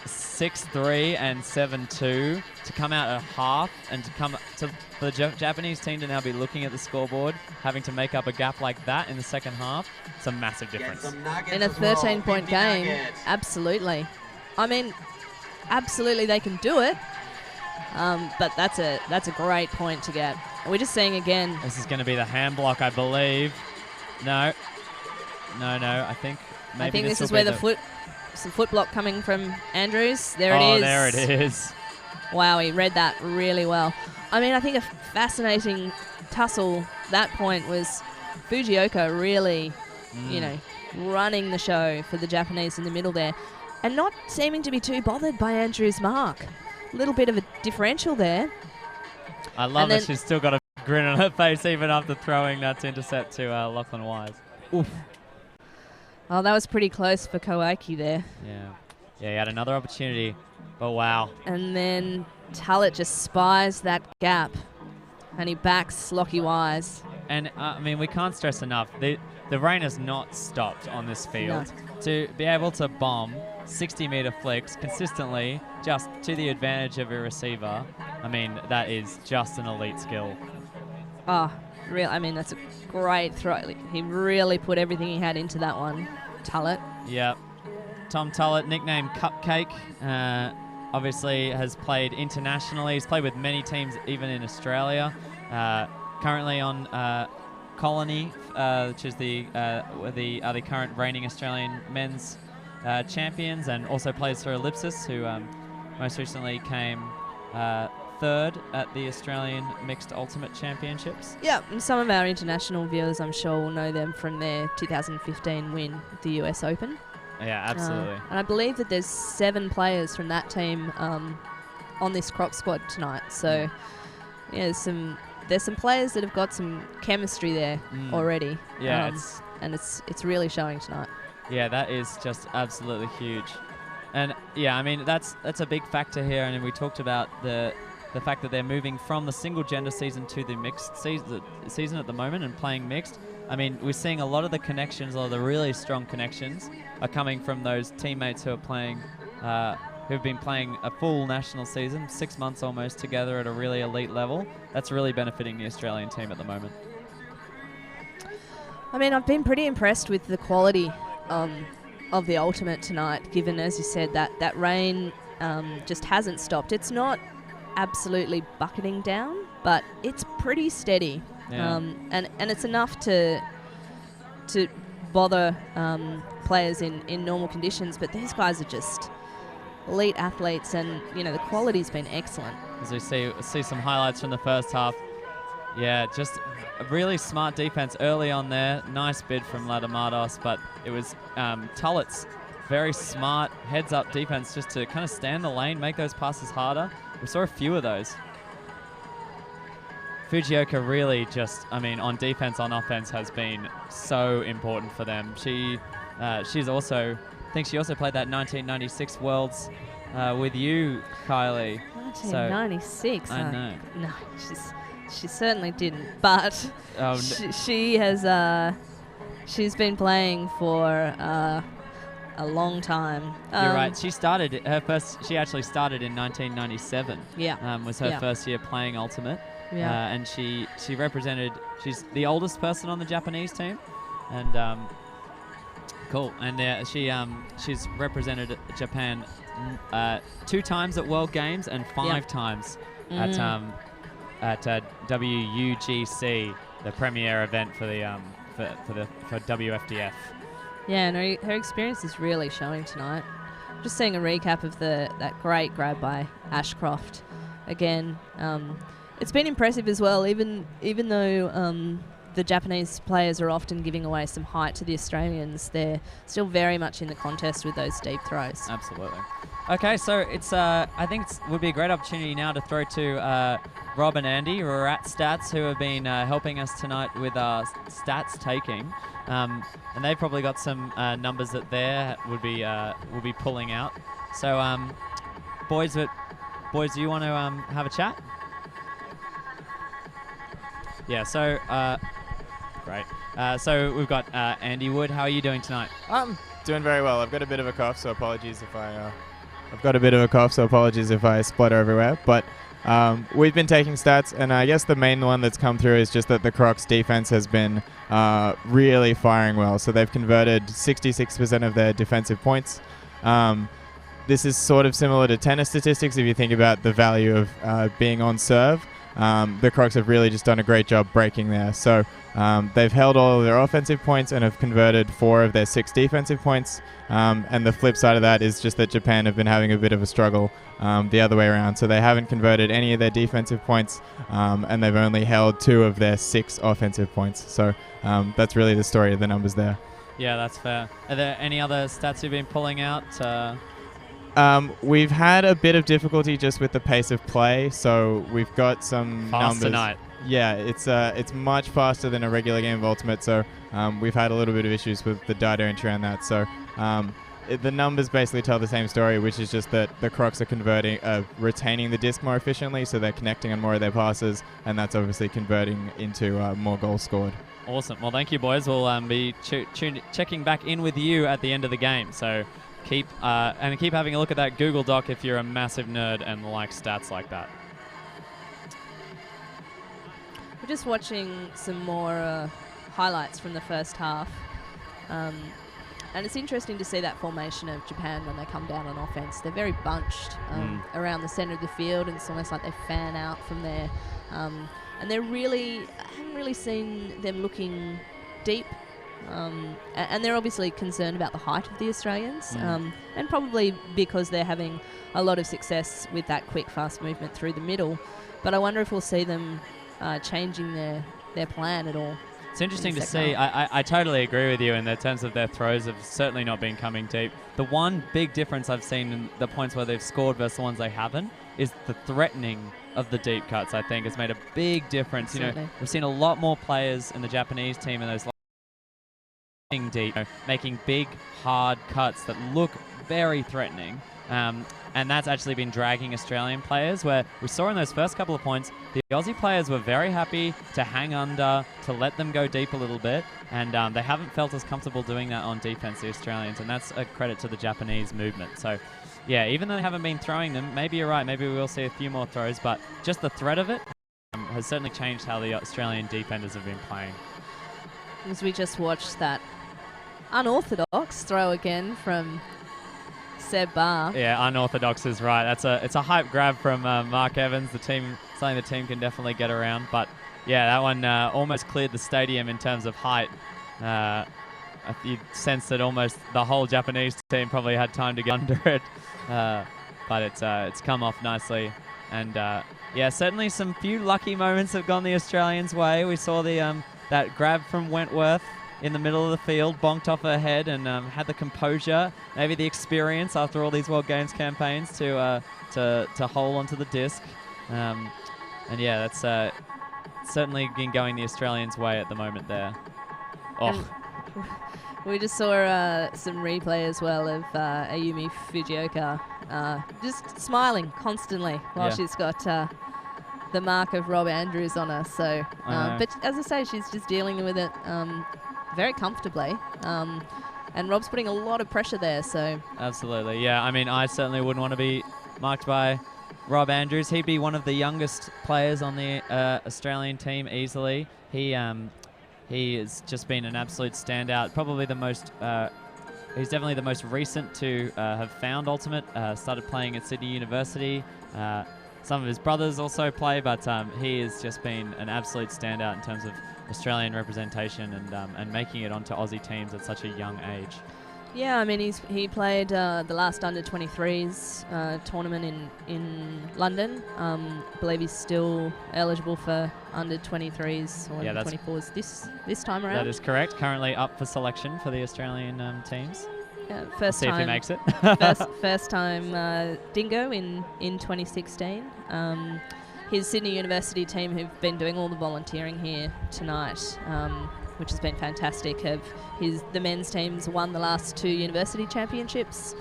6-3 and 7-2 to come out at half and to come to for the Japanese team to now be looking at the scoreboard, having to make up a gap like that in the second half, it's a massive difference. In a 13-point game, absolutely. I mean, absolutely they can do it, but that's a great point to get. We're just seeing again. This is going to be the hand block, I believe. No, I think maybe this is where some foot block coming from Andrews. There it is. Oh, there it is. Wow, he read that really well. I mean, I think a fascinating tussle. That point was Fujioka really, running the show for the Japanese in the middle there, and not seeming to be too bothered by Andrews' mark. A little bit of a differential there. I love that she's still got a grin on her face even after throwing that to intercept to Lachlan Wise. Oof. Oh, that was pretty close for Koike there. Yeah, he had another opportunity, but wow. And then Tullett just spies that gap, and he backs Lockie Wise. And, I mean, we can't stress enough, the rain has not stopped on this field. No. To be able to bomb 60-meter flicks consistently just to the advantage of a receiver, I mean, that is just an elite skill. Oh, I mean, that's a great throw. He really put everything he had into that one, Tullett. Yeah. Tom Tullett, nicknamed Cupcake, obviously has played internationally. He's played with many teams, even in Australia. Currently on Colony, which is the current reigning Australian men's champions, and also plays for Ellipsis, who most recently came third at the Australian Mixed Ultimate Championships. Yeah, and some of our international viewers, I'm sure, will know them from their 2015 win at the US Open. Yeah, absolutely. And I believe that there's 7 players from that team on this Croc squad tonight. So, yeah, there's some players that have got some chemistry there already. Yeah, it's really showing tonight. Yeah, that is just absolutely huge. And yeah, I mean that's a big factor here. And we talked about the fact that they're moving from the single gender season to the mixed season at the moment and playing mixed. I mean, we're seeing a lot of the connections, a lot of the really strong connections are coming from those teammates who are playing, who've been playing a full national season, 6 months almost together at a really elite level. That's really benefiting the Australian team at the moment. I mean, I've been pretty impressed with the quality of the ultimate tonight, given, as you said, that rain just hasn't stopped. It's not absolutely bucketing down, but it's pretty steady. Yeah. And it's enough to bother players in normal conditions, but these guys are just elite athletes, and the quality's been excellent. As we see some highlights from the first half. Yeah, just a really smart defense early on there. Nice bid from Ladamados, but it was Tullett's very smart heads-up defense just to kind of stand the lane, make those passes harder. We saw a few of those. Fujioka really just, I mean, on defense, on offense, has been so important for them. She's also, I think she also played that 1996 Worlds with you, Kylie. 1996? So, I know. No, she certainly didn't, but she has, she's been playing for a long time. You're right. She actually started in 1997. Yeah. Was her first year playing Ultimate. Yeah. And she's the oldest person on the Japanese team, and cool. And she's represented Japan 2 times at World Games and 5 times at WUGC, the premier event for the for WFDF. Yeah, and her experience is really showing tonight. Just seeing a recap of that great grab by Ashcroft. Again, it's been impressive as well, even though the Japanese players are often giving away some height to the Australians, they're still very much in the contest with those deep throws. Absolutely. Okay, so it's I think it would be a great opportunity now to throw to Rob and Andy, who are at Stats, who have been helping us tonight with our stats taking, and they've probably got some numbers that they will be pulling out. So, boys, do you want to have a chat? Yeah. So, great. So we've got Andy Wood. How are you doing tonight? I'm doing very well. I've got a bit of a cough, so apologies if I splutter everywhere. But we've been taking stats, and I guess the main one that's come through is just that the Crocs defense has been really firing well. So they've converted 66% of their defensive points. This is sort of similar to tennis statistics if you think about the value of being on serve. The Crocs have really just done a great job breaking there. So they've held all of their offensive points and have converted 4 of their 6 defensive points. And the flip side of that is just that Japan have been having a bit of a struggle the other way around. So they haven't converted any of their defensive points, and they've only held 2 of their 6 offensive points. So that's really the story of the numbers there. Yeah, that's fair. Are there any other stats you've been pulling out? We've had a bit of difficulty just with the pace of play, so we've got some numbers tonight. Yeah, it's much faster than a regular game of Ultimate, so we've had a little bit of issues with the data entry on that. So the numbers basically tell the same story, which is just that the Crocs are retaining the disc more efficiently, so they're connecting on more of their passes, and that's obviously converting into more goals scored. Awesome. Well, thank you, boys. We'll be checking back in with you at the end of the game. So keep having a look at that Google Doc if you're a massive nerd and like stats like that. We're just watching some more highlights from the first half. And it's interesting to see that formation of Japan when they come down on offense. They're very bunched around the center of the field, and it's almost like they fan out from there. And I haven't really seen them looking deep. And they're obviously concerned about the height of the Australians, and probably because they're having a lot of success with that quick, fast movement through the middle. But I wonder if we'll see them changing their plan at all. It's interesting to see. I totally agree with you in the terms of their throws have certainly not been coming deep. The one big difference I've seen in the points where they've scored versus the ones they haven't is the threatening of the deep cuts, I think, has made a big difference. Absolutely. You know, we've seen a lot more players in the Japanese team in those deep, making big, hard cuts that look very threatening. And that's actually been dragging Australian players, where we saw in those first couple of points, the Aussie players were very happy to hang under, to let them go deep a little bit, and they haven't felt as comfortable doing that on defense, the Australians, and that's a credit to the Japanese movement. So, yeah, even though they haven't been throwing them, maybe you're right, maybe we will see a few more throws, but just the threat of it has certainly changed how the Australian defenders have been playing. As we just watched that unorthodox throw again from Seb Barr. Yeah, unorthodox is right. It's a hype grab from Mark Evans. Something the team can definitely get around. But yeah, that one almost cleared the stadium in terms of height. You sense that almost the whole Japanese team probably had time to get under it. But it's come off nicely. And yeah, certainly some few lucky moments have gone the Australians' way. We saw the that grab from Wentworth in the middle of the field, bonked off her head, and had the composure, maybe the experience after all these World Games campaigns to hold onto the disc. And yeah, that's certainly been going the Australians' way at the moment there. Oh. We just saw some replay as well of Ayumi Fujioka just smiling constantly while she's got the mark of Rob Andrews on her. So, but as I say, she's just dealing with it very comfortably. And Rob's putting a lot of pressure there. So absolutely, yeah. I mean, I certainly wouldn't want to be marked by Rob Andrews. He'd be one of the youngest players on the Australian team easily. He has just been an absolute standout. Probably the most. He's definitely the most recent to have found Ultimate. Started playing at Sydney University. Some of his brothers also play, but he has just been an absolute standout in terms of Australian representation and making it onto Aussie teams at such a young age. Yeah, I mean he played the last under 23s tournament in London. I believe he's still eligible for under 23s or under 24s this time around. That is correct. Currently up for selection for the Australian teams. Yeah, Let's see if he makes it. first time Dingo in 2016. His Sydney University team who've been doing all the volunteering here tonight, which has been fantastic. The men's teams won the last 2 university championships.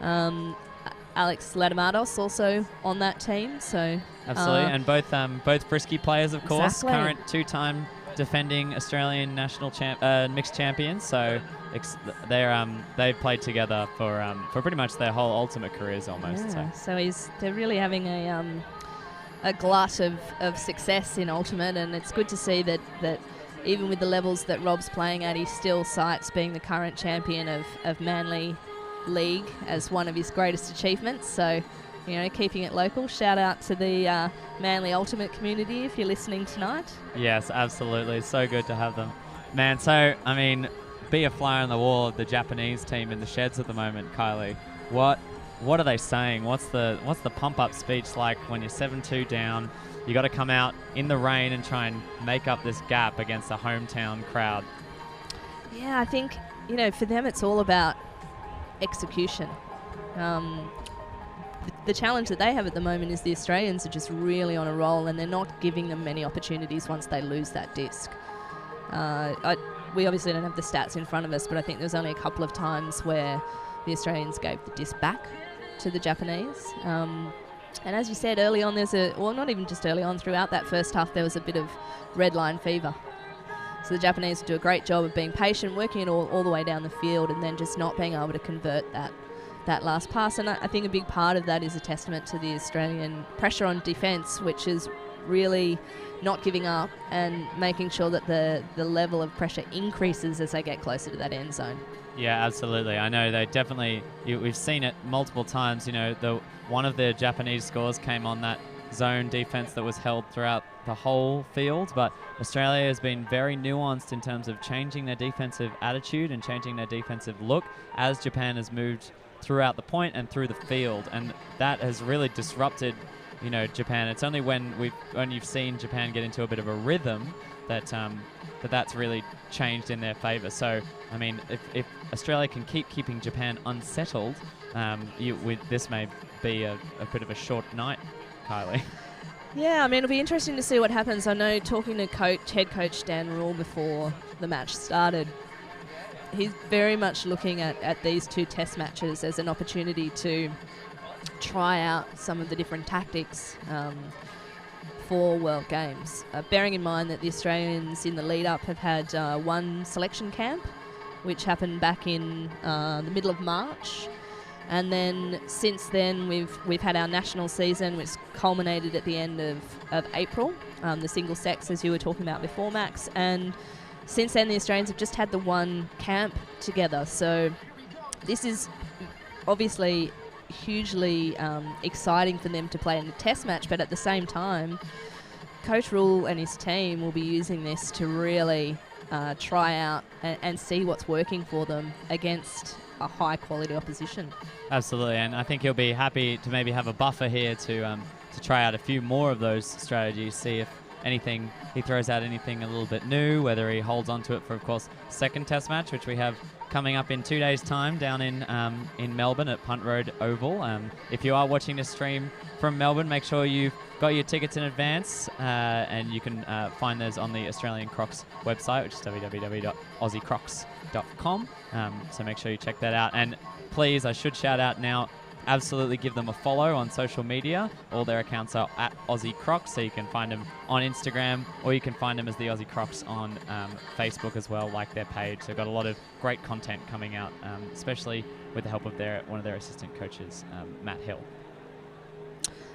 Alex Ladamados also on that team. So absolutely, and both Frisbee players, of course, exactly. Current 2-time defending Australian national mixed champions. So they've played together for pretty much their whole ultimate careers almost. Yeah. So they're really having a glut of success in ultimate, and it's good to see that even with the levels that Rob's playing at, he still cites being the current champion of Manly League as one of his greatest achievements. So, keeping it local. Shout out to the Manly Ultimate community if you're listening tonight. Yes, absolutely. So good to have them. Man, so, I mean, be a fly on the wall of the Japanese team in the sheds at the moment, Kylie. What are they saying? What's the pump-up speech like when you're 7-2 down? You got to come out in the rain and try and make up this gap against a hometown crowd. Yeah, I think, for them it's all about execution. The challenge that they have at the moment is the Australians are just really on a roll, and they're not giving them many opportunities once they lose that disc. We obviously don't have the stats in front of us, but I think there's only a couple of times where the Australians gave the disc back to the Japanese. And as you said early on, not even just early on, throughout that first half, there was a bit of red line fever. So the Japanese do a great job of being patient, working it all the way down the field, and then just not being able to convert that last pass. And I think a big part of that is a testament to the Australian pressure on defence, which is really not giving up and making sure that the level of pressure increases as they get closer to that end zone. Yeah, absolutely. I know they definitely. We've seen it multiple times. One of the Japanese scores came on that zone defense that was held throughout the whole field, but Australia has been very nuanced in terms of changing their defensive attitude and changing their defensive look as Japan has moved throughout the point and through the field, and that has really disrupted Japan. It's only when you've seen Japan get into a bit of a rhythm that's really changed in their favour. So, I mean, if Australia can keep keeping Japan unsettled, this may be a bit of a short night, Kylie. Yeah, I mean, it'll be interesting to see what happens. I know talking to head coach Dan Rule before the match started, he's very much looking at these 2 test matches as an opportunity to try out some of the different tactics for World Games. Bearing in mind that the Australians in the lead-up have had 1 selection camp, which happened back in the middle of March. And then since then, we've had our national season, which culminated at the end of April, the single sex, as you were talking about before, Max. And since then, the Australians have just had the 1 camp together. So this is obviously hugely exciting for them to play in a test match, but at the same time, Coach Rule and his team will be using this to really try out and see what's working for them against a high quality opposition. Absolutely, and I think he'll be happy to maybe have a buffer here to try out a few more of those strategies, see if he throws out anything a little bit new, whether he holds on to it for, of course, second test match, which we have coming up in 2 days' time down in Melbourne at Punt Road Oval. If you are watching this stream from Melbourne, make sure you've got your tickets in advance, and you can find those on the Australian Crocs website, which is www.aussiecrocs.com. So make sure you check that out. And please, I should shout out now, absolutely give them a follow on social media. All their accounts are at Aussie Crocs, so you can find them on Instagram, or you can find them as the Aussie Crocs on Facebook as well, like their page. They've got a lot of great content coming out, especially with the help of one of their assistant coaches, Matt Hill.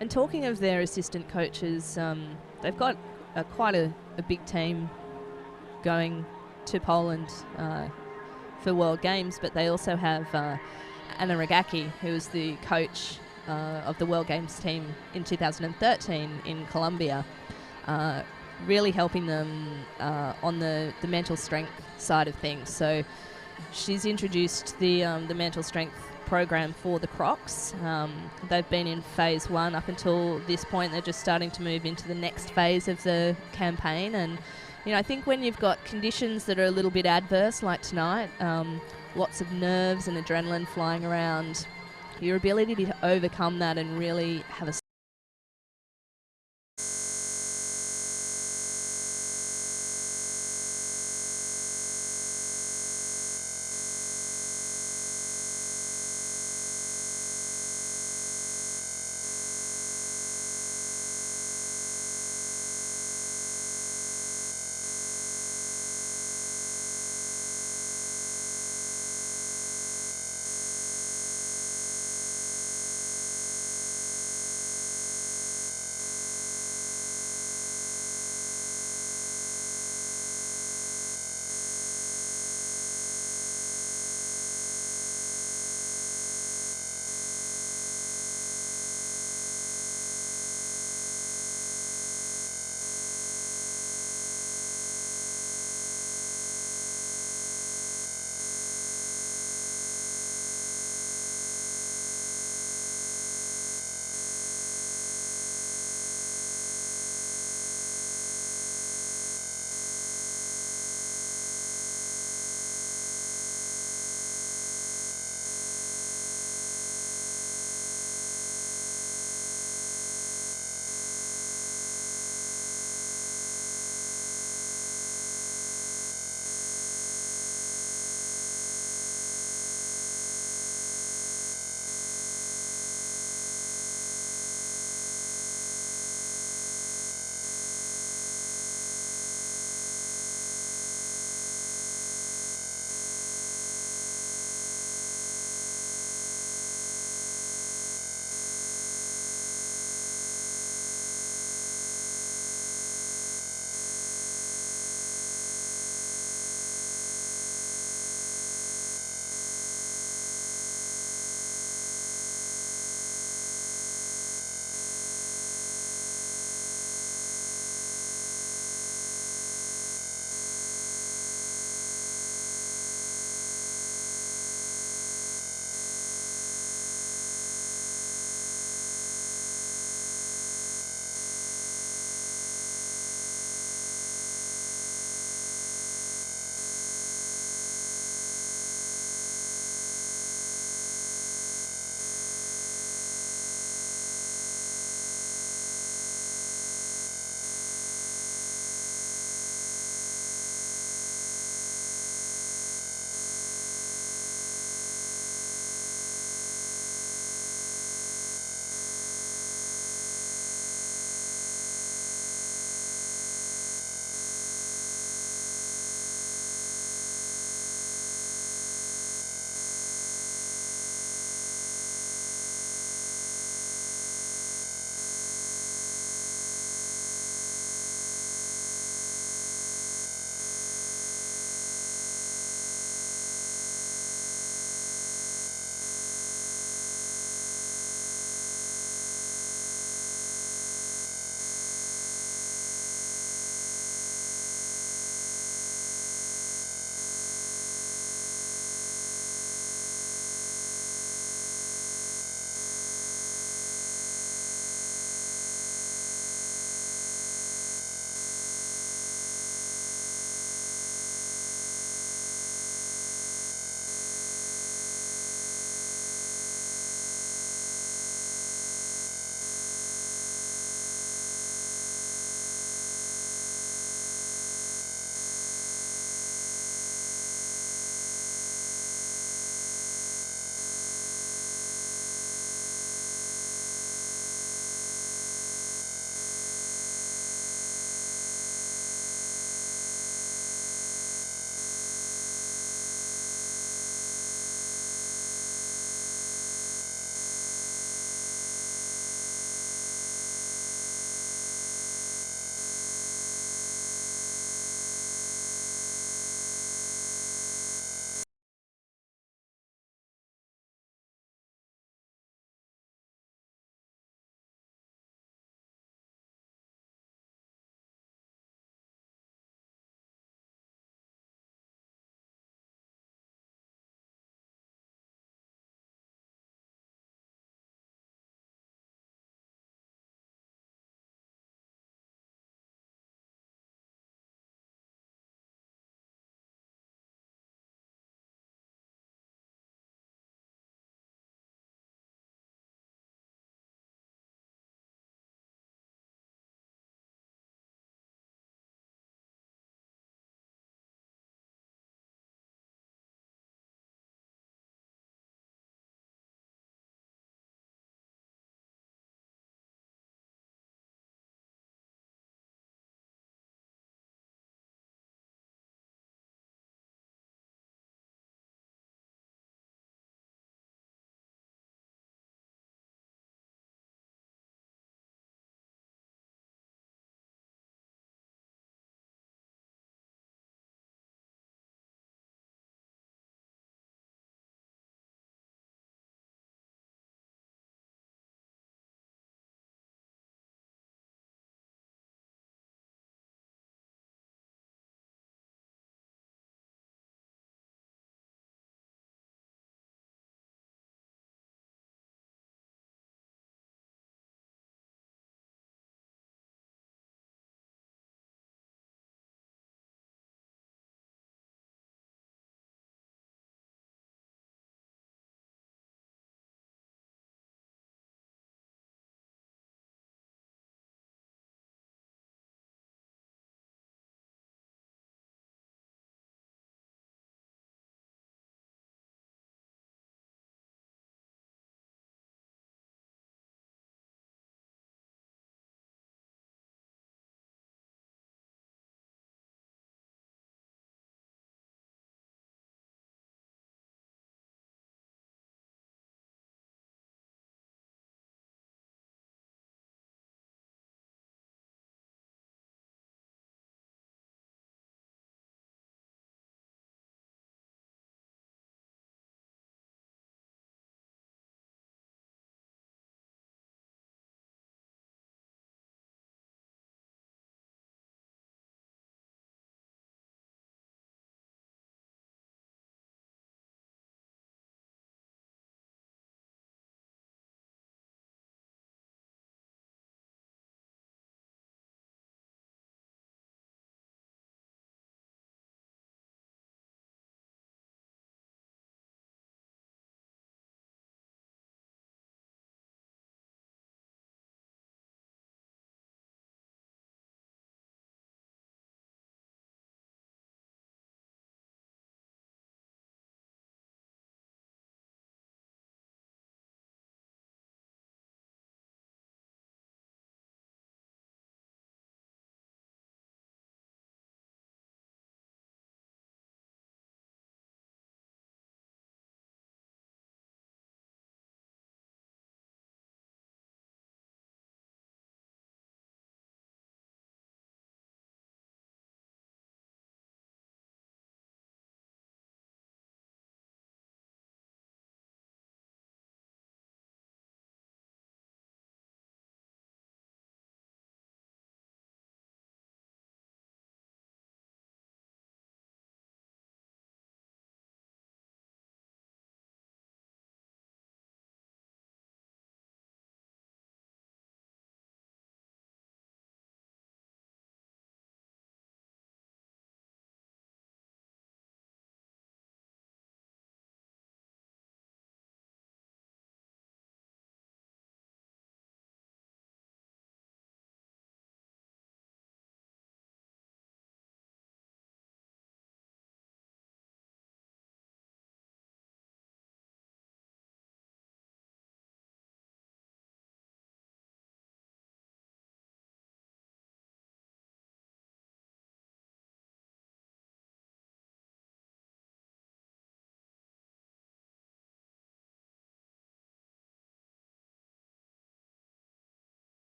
And talking of their assistant coaches, they've got quite a big team going to Poland for World Games, but they also have Anna Ragacki, who was the coach of the World Games team in 2013 in Colombia, really helping them on the mental strength side of things. So she's introduced the mental strength program for the Crocs. They've been in phase 1 up until this point. They're just starting to move into the next phase of the campaign. And I think when you've got conditions that are a little bit adverse, like tonight, lots of nerves and adrenaline flying around, your ability to overcome that and really have a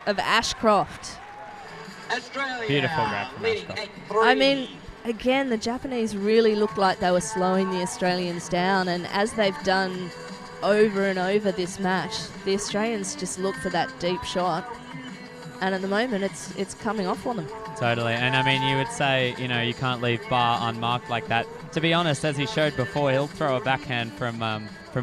of Ashcroft. Australia Beautiful grab from leading Ashcroft. 8-3. I mean, again, the Japanese really looked like they were slowing the Australians down, and as they've done over and over this match, the Australians just look for that deep shot, and at the moment it's coming off on them. Totally. And I mean, you would say, you know, you can't leave Bar unmarked like that. To be honest, as he showed before, he'll throw a backhand from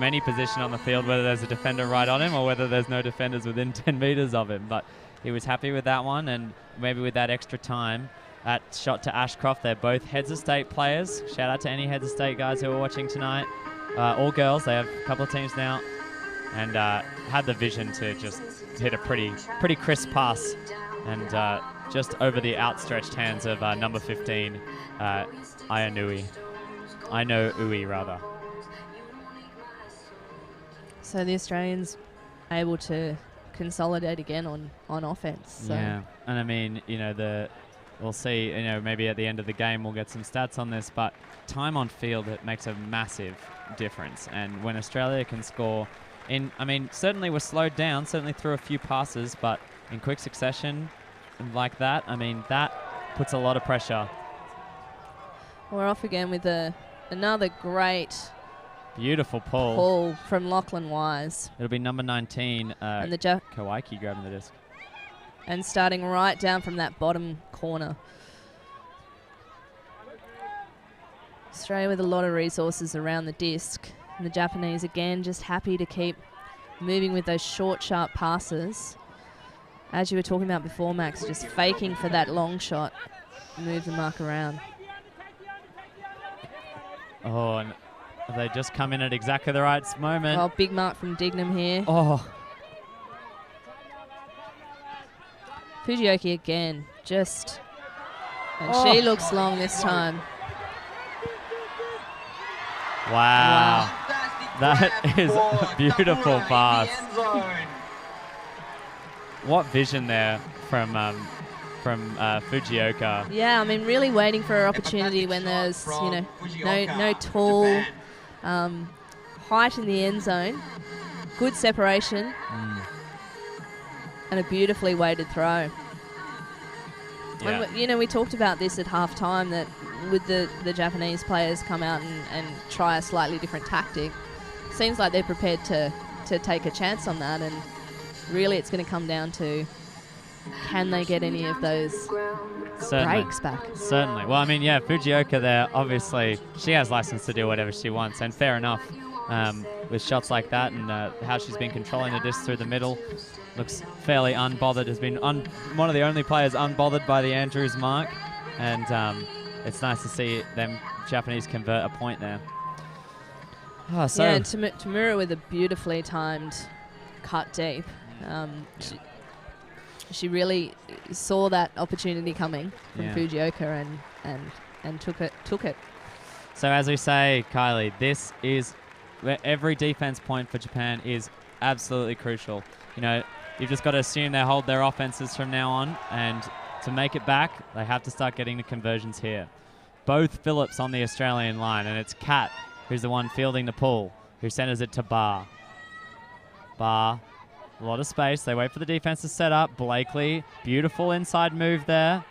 any position on the field, whether there's a defender right on him or whether there's no defenders within 10 meters of him. But he was happy with that one, and maybe with that extra time, that shot to Ashcroft. They're both Heads of State players. Shout out to any Heads of State guys who are watching tonight. All girls. They have a couple of teams now, and had the vision to just hit a pretty crisp pass, and just over the outstretched hands of number 15, Ayanui. I know Ui, rather. So the Australians able to consolidate again on offense. So. Yeah, and I mean, you know, we'll see, you know, maybe at the end of the game we'll get some stats on this, but time on field, it makes a massive difference. And when Australia can score I mean, certainly we're slowed down, certainly through a few passes, but in quick succession like that, I mean, that puts a lot of pressure. We're off again with another great Beautiful pull. from Lachlan Wise. It'll be number 19, And the Kawaiki grabbing the disc. and starting right down from that bottom corner. Australia with a lot of resources around the disc. And the Japanese, again, just happy to keep moving with those short, sharp passes. As you were talking about before, Max, just faking for that long shot, move the mark around. Oh, and they just come in at exactly the right moment. Oh, big mark from Dignam here. Oh, Fujioka again, and she looks long this time. wow. Fantastic That grab is for a beautiful Tamura in the pass. end zone. What vision there from Fujioka. Yeah, I mean, really waiting for an opportunity when there's, no tall height in the end zone. Good separation. And a beautifully weighted throw. Yeah. And, we talked about this at halftime, that with the Japanese players come out and try a slightly different tactic. Seems like they're prepared to take a chance on that, and really it's going to come down to, can they get any of those breaks back? Certainly. Well, I mean, yeah, Fujioka there, obviously, she has license to do whatever she wants, and fair enough with shots like that, and how she's been controlling the disc through the middle. Looks fairly unbothered, has been one of the only players unbothered by the Andrews mark, and it's nice to see them Japanese convert a point there. Oh, so yeah, and Tamura with a beautifully timed cut deep. She really saw that opportunity coming from Fujioka and took it. So as we say, Kylie, this is where every defense point for Japan is absolutely crucial. You've just got to assume they hold their offenses from now on, and to make it back, they have to start getting the conversions here. Both Phillips on the Australian line, and it's Kat who's the one fielding the pull, who centers it to Bar. Bar, a lot of space. They wait for the defense to set up. Blakely, beautiful inside move there.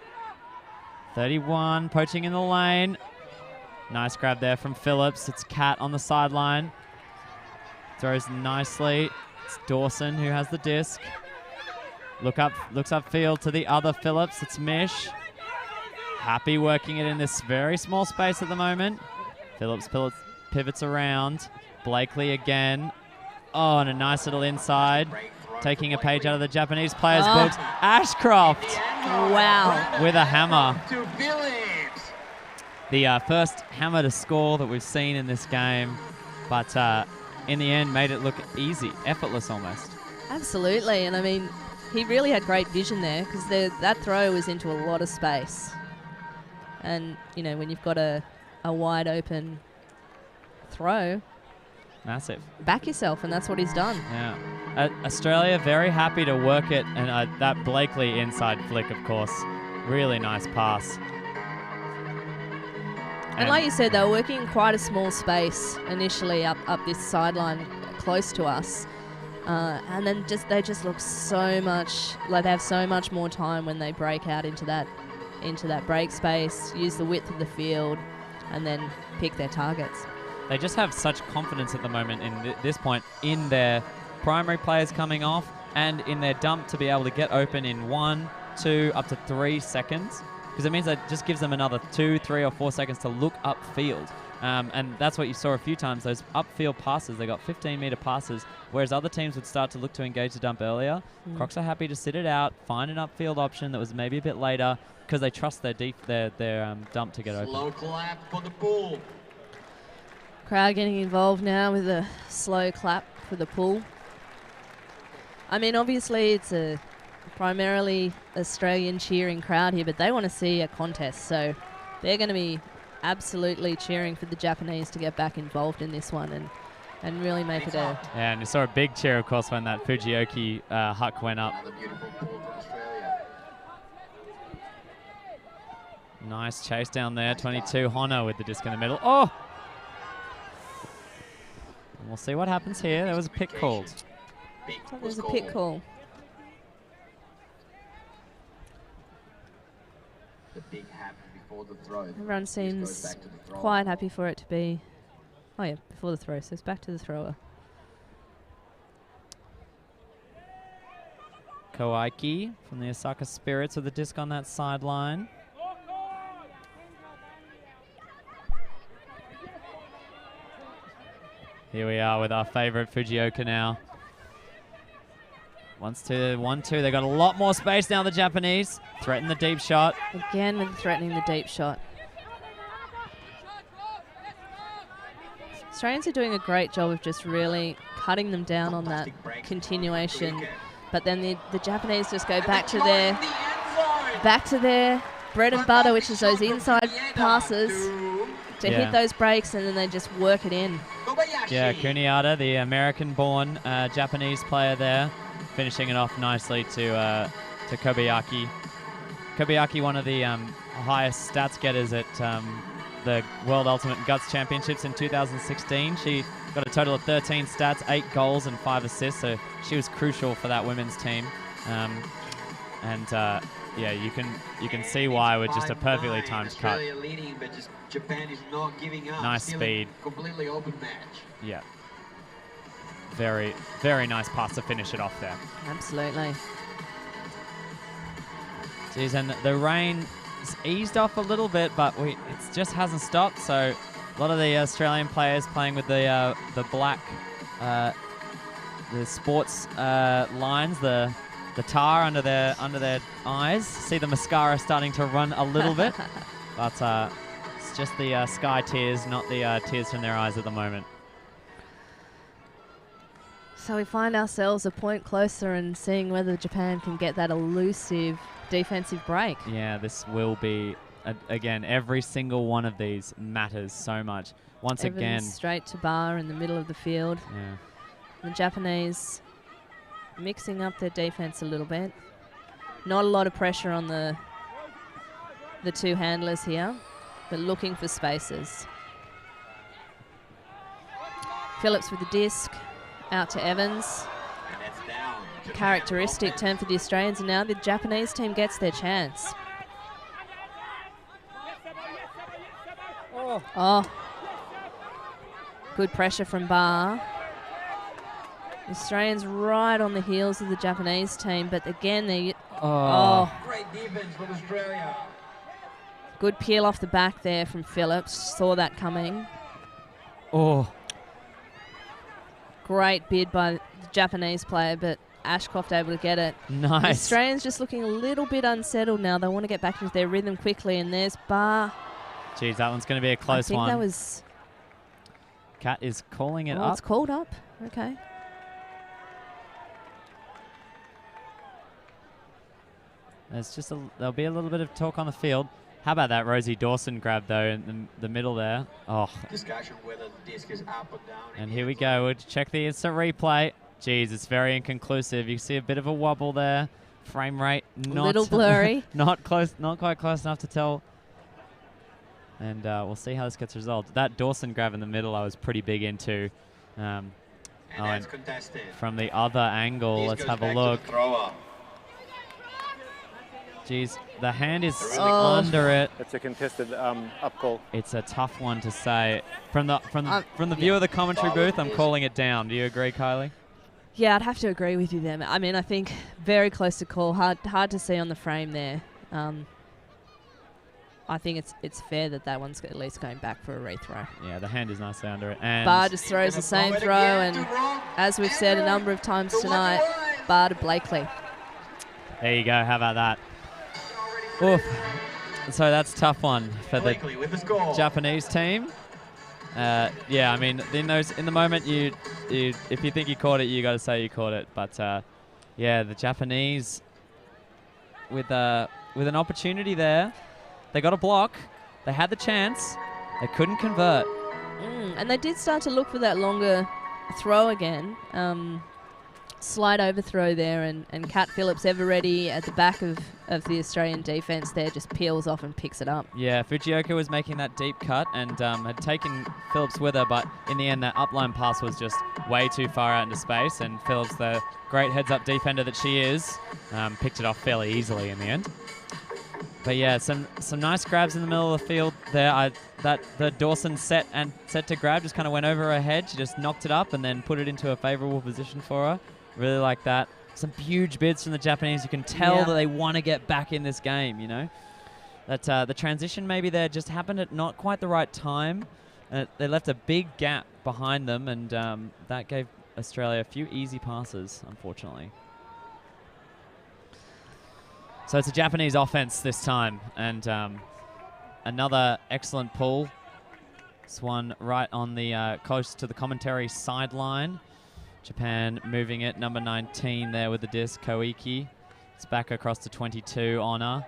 31, poaching in the lane. Nice grab there from Phillips. It's Kat on the sideline. Throws nicely. It's Dawson who has the disc. Looks upfield to the other Phillips. It's Mish. Happy working it in this very small space at the moment. Phillips pivots around. Blakely again. Oh, and a nice little inside. Taking a page out of the Japanese players' books. Ashcroft. Wow. With a hammer. To Phillips. The first hammer to score that we've seen in this game. But in the end, made it look easy, effortless almost. Absolutely, and I mean, he really had great vision there, because that throw was into a lot of space. And, when you've got a wide open throw, Massive. back yourself, and that's what he's done. Yeah. Australia very happy to work it, and that Blakely inside flick, of course. Really nice pass. And like you said, they were working in quite a small space initially up this sideline close to us. And then they just look so much like they have so much more time when they break out into that break space, use the width of the field, and then pick their targets. They just have such confidence at the moment in this point in their primary players coming off and in their dump to be able to get open in 1, 2, up to 3 seconds, because it means that just gives them another 2, 3, or 4 seconds to look upfield. And that's what you saw a few times, those upfield passes. They got 15-meter passes, whereas other teams would start to look to engage the dump earlier. Crocs are happy to sit it out, find an upfield option that was maybe a bit later, because they trust their dump to get open. Slow clap for the pool. Crowd getting involved now with a slow clap for the pool. I mean, obviously it's a primarily Australian cheering crowd here, but they want to see a contest, so they're going to be absolutely cheering for the Japanese to get back involved in this one and really make it a... Yeah, and you saw a big cheer, of course, when that Fujioka huck went up. Another beautiful pool from Australia. Nice chase down there. 22, Honor with the disc in the middle. Oh! And we'll see what happens here. There was a pick called. There's a pick call. The big happen before the throw. Everyone This goes seems back to the thrower. quite happy for it to be... Oh yeah, before the throw, so it's back to the thrower. Koike from the Osaka Spirits with the disc on that sideline. Here we are with our favorite Fujioka now. 1-2, 1-2. They got a lot more space now, the Japanese. Threaten the deep shot. Again with threatening the deep shot. Australians are doing a great job of just really cutting them down on that continuation. But then the Japanese just go back to their bread and butter, which is those inside passes to hit those breaks, and then they just work it in. Yeah, Kuniata, the American-born Japanese player there, finishing it off nicely to Kobayaki. Kobayaki, one of the highest stats getters at the World Ultimate Guts Championships in 2016. She got a total of 13 stats, 8 goals and 5 assists, so she was crucial for that women's team. Yeah, you can see why with just a perfectly timed cut. Leading, but just Japan is not giving up. Nice Still speed. a completely open match. Yeah. Very, very nice pass to finish it off there. Absolutely. Geez, and the rain has eased off a little bit, but it just hasn't stopped. So a lot of the Australian players playing with the black, the sports lines, the tar under their eyes. See the mascara starting to run a little bit, but it's just the sky tears, not the tears from their eyes at the moment. So we find ourselves a point closer and seeing whether Japan can get that elusive defensive break. Yeah, this will be, again, every single one of these matters so much. Once again. Straight to bar in the middle of the field. Yeah. The Japanese mixing up their defense a little bit. Not a lot of pressure on the two handlers here, but looking for spaces. Phillips with the disc. Out to Evans. Characteristic turn for the Australians, and now the Japanese team gets their chance. Oh. Good pressure from Barr. The Australians right on the heels of the Japanese team, but again, they... Great defense from Australia. Good peel off the back there from Phillips. Saw that coming. Oh. Great bid by the Japanese player, but Ashcroft able to get it. Nice. The Australians just looking a little bit unsettled now. They want to get back into their rhythm quickly, and there's Barr. Geez, that one's going to be a close one. I think that was... Cat is calling it up. It's called up. Okay. There'll be a little bit of talk on the field. How about that Rosie Dawson grab, though, in the middle there? Oh. Discussion whether the disc is up or down. And here we go. We'll check the instant replay. Geez, it's very inconclusive. You see a bit of a wobble there. Frame rate not... A little blurry. Not quite close enough to tell. And we'll see how this gets resolved. That Dawson grab in the middle I was pretty big into. Oh, that's and contested. from the other angle, This let's goes have a back to look. the thrower. Geez, the hand is Oh. under it. It's a contested up call. It's a tough one to say. From the view yeah. of the commentary booth, I'm calling it down. Do you agree, Kylie? Yeah, I'd have to agree with you there. I mean, I think very close to call. Hard to see on the frame there. I think it's fair that one's at least going back for a rethrow. Yeah, the hand is nicely under it. And Barr just throws the same throw, and as we've said a number of times tonight, Barr to Blakely. there you go. How about that? Oof. So that's a tough one for the Blakely with the score. Japanese team. Yeah, I mean, in the moment, you if you think you caught it, you got to say you caught it. But yeah, the Japanese with an opportunity there, they got a block, they had the chance, they couldn't convert. And they did start to look for that longer throw again. Slight overthrow there, and Kat Phillips, ever ready at the back of the Australian defence there, just peels off and picks it up. Yeah, Fujioka was making that deep cut and had taken Phillips with her, but in the end that upline pass was just way too far out into space, and Phillips, the great heads-up defender that she is, picked it off fairly easily in the end. But yeah, some nice grabs in the middle of the field there. The Dawson set to grab just kind of went over her head. She just knocked it up and then put it into a favourable position for her. Really like that. Some huge bids from the Japanese. You can tell that they want to get back in this game, you know. That the transition maybe there just happened at not quite the right time. They left a big gap behind them, and that gave Australia a few easy passes, unfortunately. So it's a Japanese offense this time, and another excellent pull. This one right on the close to the commentary sideline. Japan moving it, number 19 there with the disc, Koike. It's back across to 22, Honor.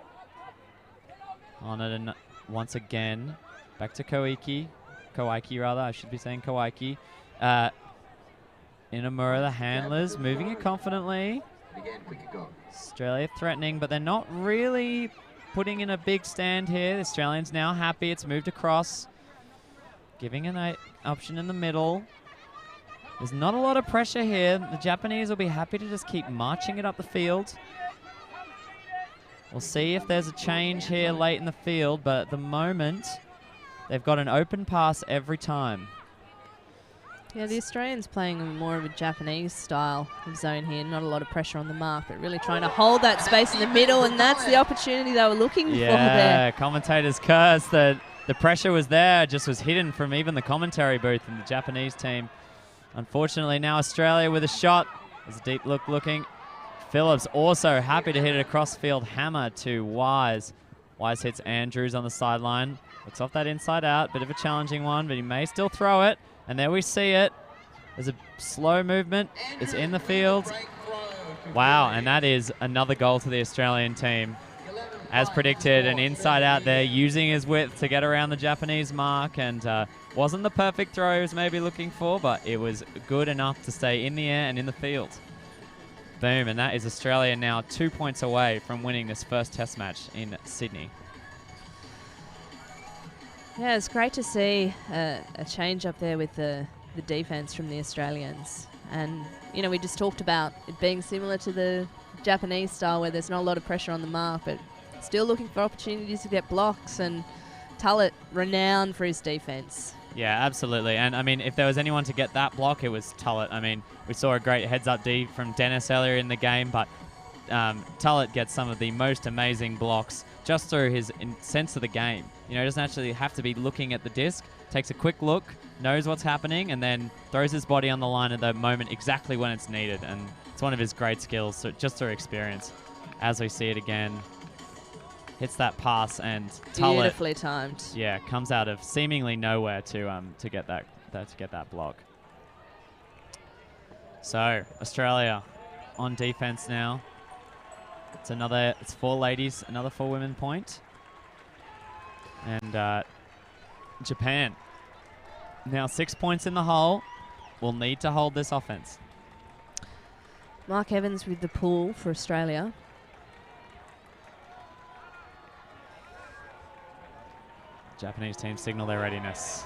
Honor once again, back to Koike. Koike rather, I should be saying Koike. Inamura, the handlers, moving it confidently. Australia threatening, but they're not really putting in a big stand here. The Australians now happy, it's moved across. Giving an option in the middle. There's not a lot of pressure here. The Japanese will be happy to just keep marching it up the field. We'll see if there's a change here late in the field, but at the moment, they've got an open pass every time. Yeah, the Australians playing more of a Japanese style of zone here. Not a lot of pressure on the mark, but really trying to hold that space in the middle, and that's the opportunity they were looking for there. Yeah, commentators curse that the pressure was there, just was hidden from even the commentary booth in the Japanese team. Unfortunately, now Australia with a shot. There's a deep look looking. Phillips also happy to hit it across field hammer to Wise. Wise hits Andrews on the sideline. Looks off that inside out. Bit of a challenging one, but he may still throw it. And there we see it. There's a slow movement. It's in the field. Wow, and that is another goal to the Australian team. As predicted, an inside out there, using his width to get around the Japanese mark, and wasn't the perfect throw he was maybe looking for, but it was good enough to stay in the air and in the field. Boom, and that is Australia now 2 points away from winning this first test match in Sydney. Yeah, it's great to see a change up there with the defense from the Australians. And, you know, we just talked about it being similar to the Japanese style where there's not a lot of pressure on the mark, but still looking for opportunities to get blocks, and Tullett renowned for his defense. Yeah, absolutely. And, I mean, if there was anyone to get that block, it was Tullett. I mean, we saw a great heads-up D from Dennis earlier in the game, but Tullett gets some of the most amazing blocks just through his sense of the game. You know, he doesn't actually have to be looking at the disc, takes a quick look, knows what's happening, and then throws his body on the line at the moment exactly when it's needed. And it's one of his great skills, so just through experience. As we see it again, hits that pass, and Tullett, beautifully timed. yeah, comes out of seemingly nowhere to get that block. So Australia on defense now. It's 4 ladies, another 4 women point, and Japan now 6 points in the hole. Will need to hold this offense. Mark Evans with the pull for Australia. Japanese team signal their readiness.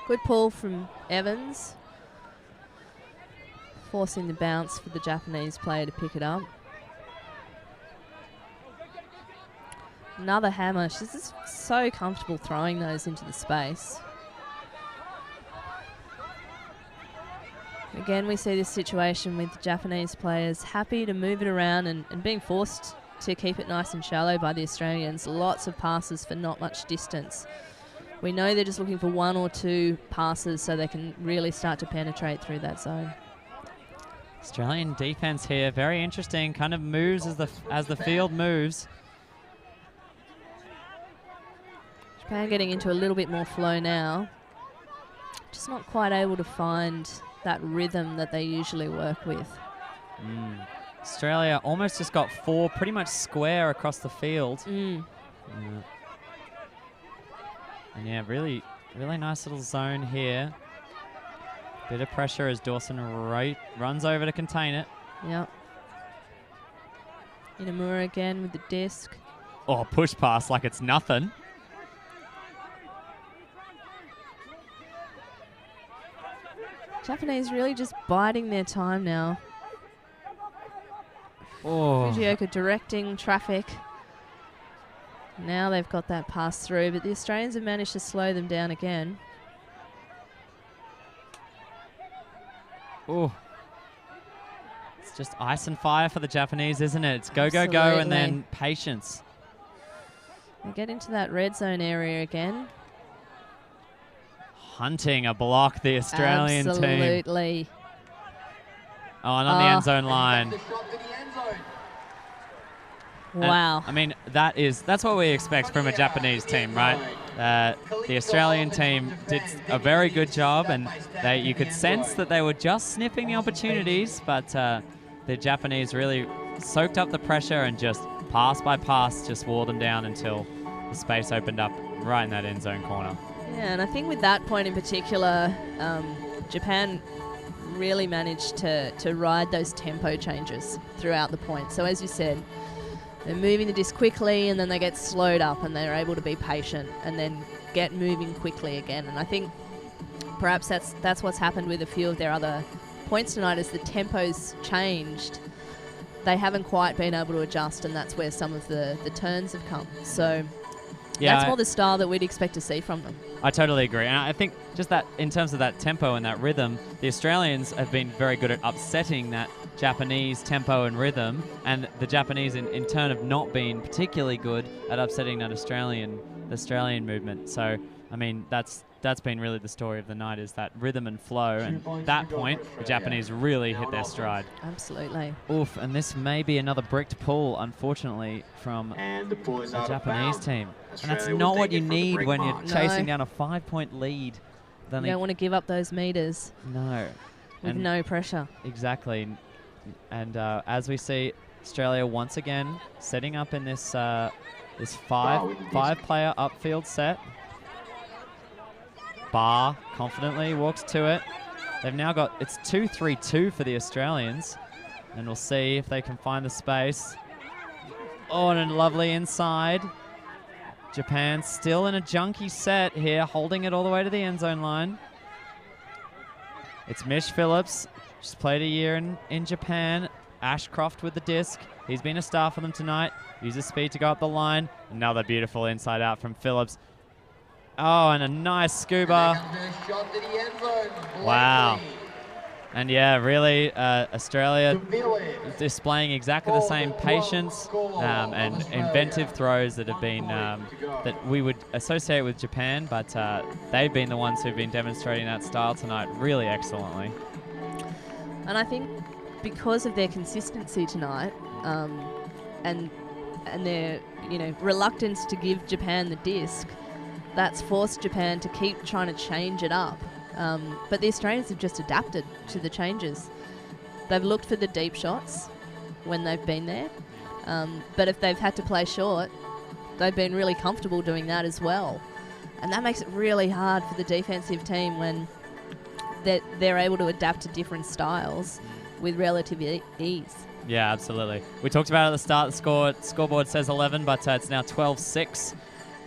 Good pull from Evans, forcing the bounce for the Japanese player to pick it up. Another hammer. She's just so comfortable throwing those into the space. Again, we see this situation with the Japanese players happy to move it around and being forced to keep it nice and shallow by the Australians. Lots of passes for not much distance. We know they're just looking for 1 or 2 passes so they can really start to penetrate through that zone. Australian defense here, very interesting. Kind of moves as the field moves. Japan getting into a little bit more flow now. Just not quite able to find that rhythm that they usually work with. Australia almost just got 4 pretty much square across the field. And yeah, really nice little zone here. Bit of pressure as Dawson runs over to contain it. Yep. Inamura again with the disc. Oh, push pass like it's nothing. Japanese really just biding their time now. Oh. Fujioka directing traffic. Now they've got that pass through, but the Australians have managed to slow them down again. Oh. It's just ice and fire for the Japanese, isn't it? It's go, go, go, and then patience. They get into that red zone area again. Hunting a block, the Australian team. Absolutely. Oh, and on the end zone line. Wow. I mean, that's what we expect from a Japanese team, right? The Australian team did a very good job, and you could sense that they were just sniffing the opportunities, but the Japanese really soaked up the pressure and just pass by pass just wore them down until the space opened up right in that end zone corner. Yeah, and I think with that point in particular, Japan really managed to ride those tempo changes throughout the point. So as you said, they're moving the disc quickly and then they get slowed up and they're able to be patient and then get moving quickly again. And I think perhaps that's what's happened with a few of their other points tonight. As the tempo's changed, they haven't quite been able to adjust, and that's where some of the turns have come. So yeah, that's more the style that we'd expect to see from them. I totally agree. And I think just that in terms of that tempo and that rhythm, the Australians have been very good at upsetting that Japanese tempo and rhythm, and the Japanese in turn have not been particularly good at upsetting that Australian movement. So, I mean, that's been really the story of the night, is that rhythm and flow, and at that point, the Japanese really hit their stride. Absolutely. Oof, and this may be another bricked pull, unfortunately, from the Japanese team. And that's not what you need when you're chasing down a 5-point lead. You don't want to give up those meters. No. With no pressure. Exactly. And as we see, Australia once again setting up in this this five-player upfield set. Barr confidently walks to it. They've now got, it's 2-3-2 for the Australians. And we'll see if they can find the space. Oh, and a lovely inside. Japan still in a junky set here, holding it all the way to the end zone line. It's Mish Phillips. She's played a year in Japan. Ashcroft with the disc. He's been a star for them tonight. Uses speed to go up the line. Another beautiful inside out from Phillips. Oh, and a nice scuba. Wow. And yeah, really, Australia displaying exactly the same patience and inventive throws that have been that we would associate with Japan, but they've been the ones who've been demonstrating that style tonight really excellently. And I think because of their consistency tonight, and their reluctance to give Japan the disc, that's forced Japan to keep trying to change it up. But the Australians have just adapted to the changes. They've looked for the deep shots when they've been there. But if they've had to play short, they've been really comfortable doing that as well. And that makes it really hard for the defensive team when they're able to adapt to different styles with relative ease. Yeah, absolutely. We talked about it at the start. The scoreboard says 11, but it's now 12-6.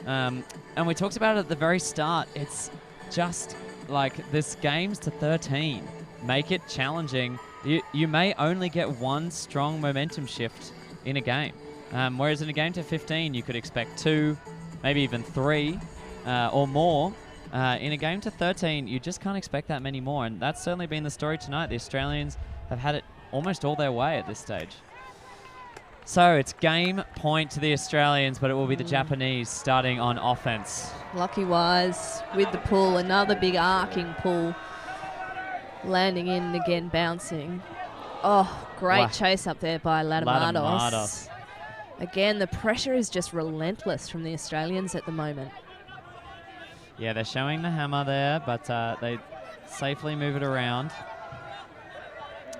And we talked about it at the very start. It's just like this game's to 13. Make it challenging. You may only get one strong momentum shift in a game. Whereas in a game to 15, you could expect 2, maybe even 3 or more. In a game to 13, you just can't expect that many more. And that's certainly been the story tonight. The Australians have had it almost all their way at this stage. So it's game point to the Australians, but it will be the Japanese starting on offense. Lucky Wise with the pull, another big arcing pull, landing in and again bouncing. Oh, great chase up there by Latamatos. Again, the pressure is just relentless from the Australians at the moment. Yeah, they're showing the hammer there, but they safely move it around.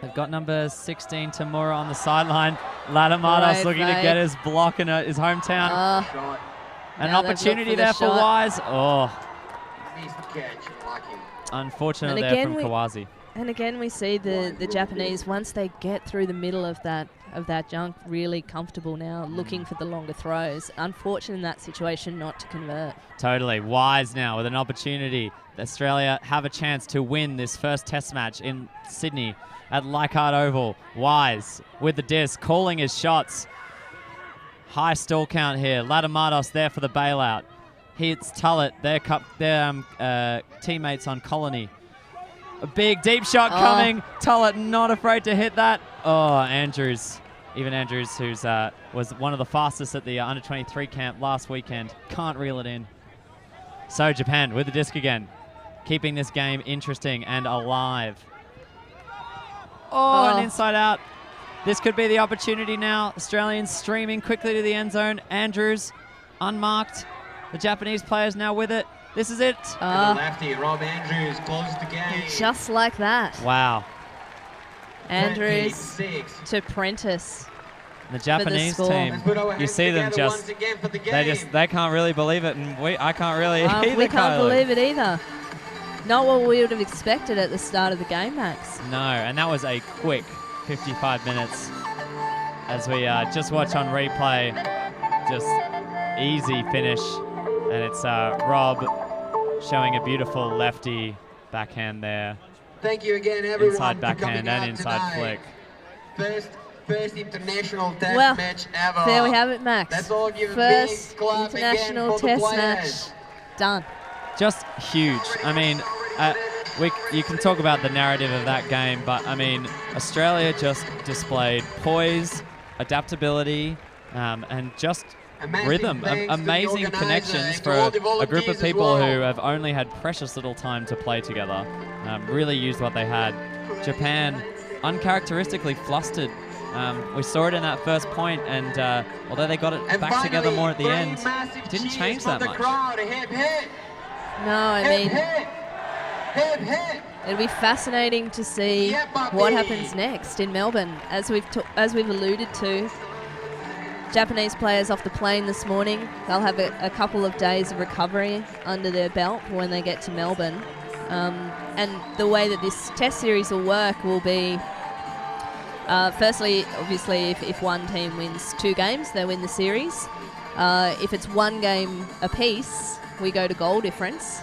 They've got number 16, Tamura, on the sideline. Latamatos looking to get his block in his hometown. An opportunity there for Wise. Oh. Unfortunate there from Kawazi. And again, we see the Japanese, once they get through the middle of that junk, really comfortable now, looking for the longer throws. Unfortunate in that situation not to convert. Totally. Wise now with an opportunity. Australia have a chance to win this first test match in Sydney at Leichhardt Oval. Wise with the disc, calling his shots. High stall count here. Latamatos there for the bailout. Hits Tullett, their teammates on Colony. A big deep shot coming. Tullett not afraid to hit that. Oh, Andrews. Even Andrews, who's was one of the fastest at the under-23 camp last weekend, can't reel it in. So Japan with the disc again, keeping this game interesting and alive. Oh, an inside out. This could be the opportunity now. Australians streaming quickly to the end zone. Andrews, unmarked. The Japanese players now with it. This is it. Lefty, Rob Andrews closes the game. Just like that. Wow. Andrews to Prentice. The Japanese team, you see them they can't really believe it, and I can't really either. We can't believe it either. Not what we would have expected at the start of the game, Max. No, and that was a quick 55 minutes. As we just watch on replay, just easy finish. And it's Rob showing a beautiful lefty backhand there. Thank you again, everyone. Inside backhand and inside flick. First international test match ever. There we have it, Max. Let's all give first a big clap international again for test match done. Just huge. I mean, you can talk about the narrative of that game, but I mean, Australia just displayed poise, adaptability, and just rhythm, amazing connections for a group of people who have only had precious little time to play together. Really used what they had. Japan, uncharacteristically flustered. We saw it in that first point, and although they got it back together more at the end, it didn't change that much. No, I mean, it'll be fascinating to see what happens next in Melbourne. As we've alluded to, Japanese players off the plane this morning, they'll have a couple of days of recovery under their belt when they get to Melbourne. And the way that this test series will work will be, firstly, obviously, if one team wins 2 games, they win the series. If it's 1 game apiece, we go to goal difference.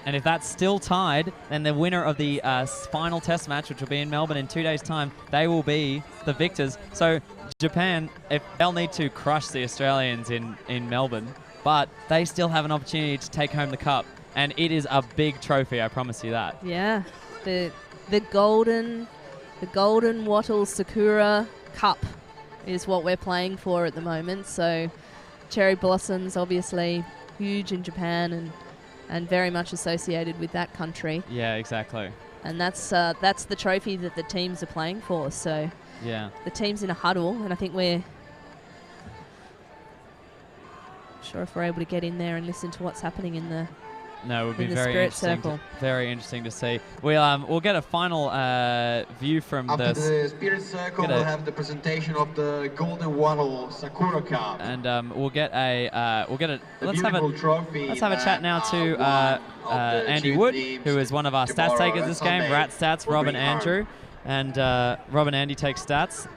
And if that's still tied, then the winner of the final test match, which will be in Melbourne in 2 days' time, they will be the victors. So Japan, if they'll need to crush the Australians in Melbourne, but they still have an opportunity to take home the cup. And it is a big trophy, I promise you that. Yeah, the golden Wattle Sakura Cup is what we're playing for at the moment. So cherry blossoms, obviously huge in Japan and very much associated with that country. Yeah, exactly. And that's the trophy that the teams are playing for. So yeah, the team's in a huddle, and I think we're sure if we're able to get in there and listen to what's happening in the No, it would be very interesting to see. We'll get a final view from after the Spirit Circle. We'll have the presentation of the Golden Wattle Sakura Cup, and we'll get a let's have a chat now to Andy Wood, who is one of our stats takers this game. Rat Stats, Rob and Andrew, and Rob and Andy take stats.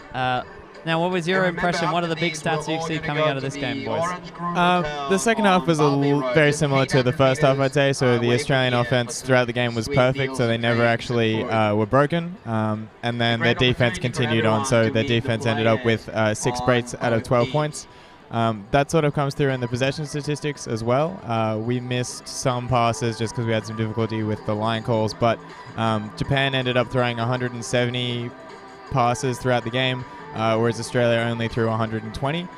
Now, what was your impression? What are the big stats you see coming out of this game, boys? The second half was very similar to the first half, I'd say. So the Australian offense throughout the game was perfect, so they never actually were broken. And then their defense continued on, so their defense ended up with 6 breaks out of 12 points. That sort of comes through in the possession statistics as well. We missed some passes just because we had some difficulty with the line calls, but Japan ended up throwing 170 passes throughout the game, whereas Australia only threw 120.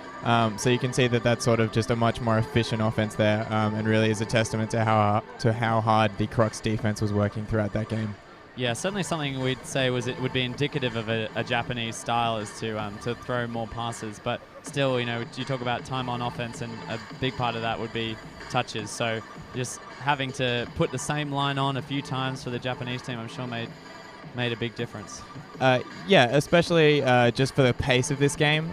So you can see that that's sort of just a much more efficient offense there, and really is a testament to how hard the Crocs defense was working throughout that game. Yeah, certainly something we'd say it would be indicative of a Japanese style is to throw more passes. But still, you talk about time on offense, and a big part of that would be touches. So just having to put the same line on a few times for the Japanese team, I'm sure made a big difference. Yeah, especially just for the pace of this game.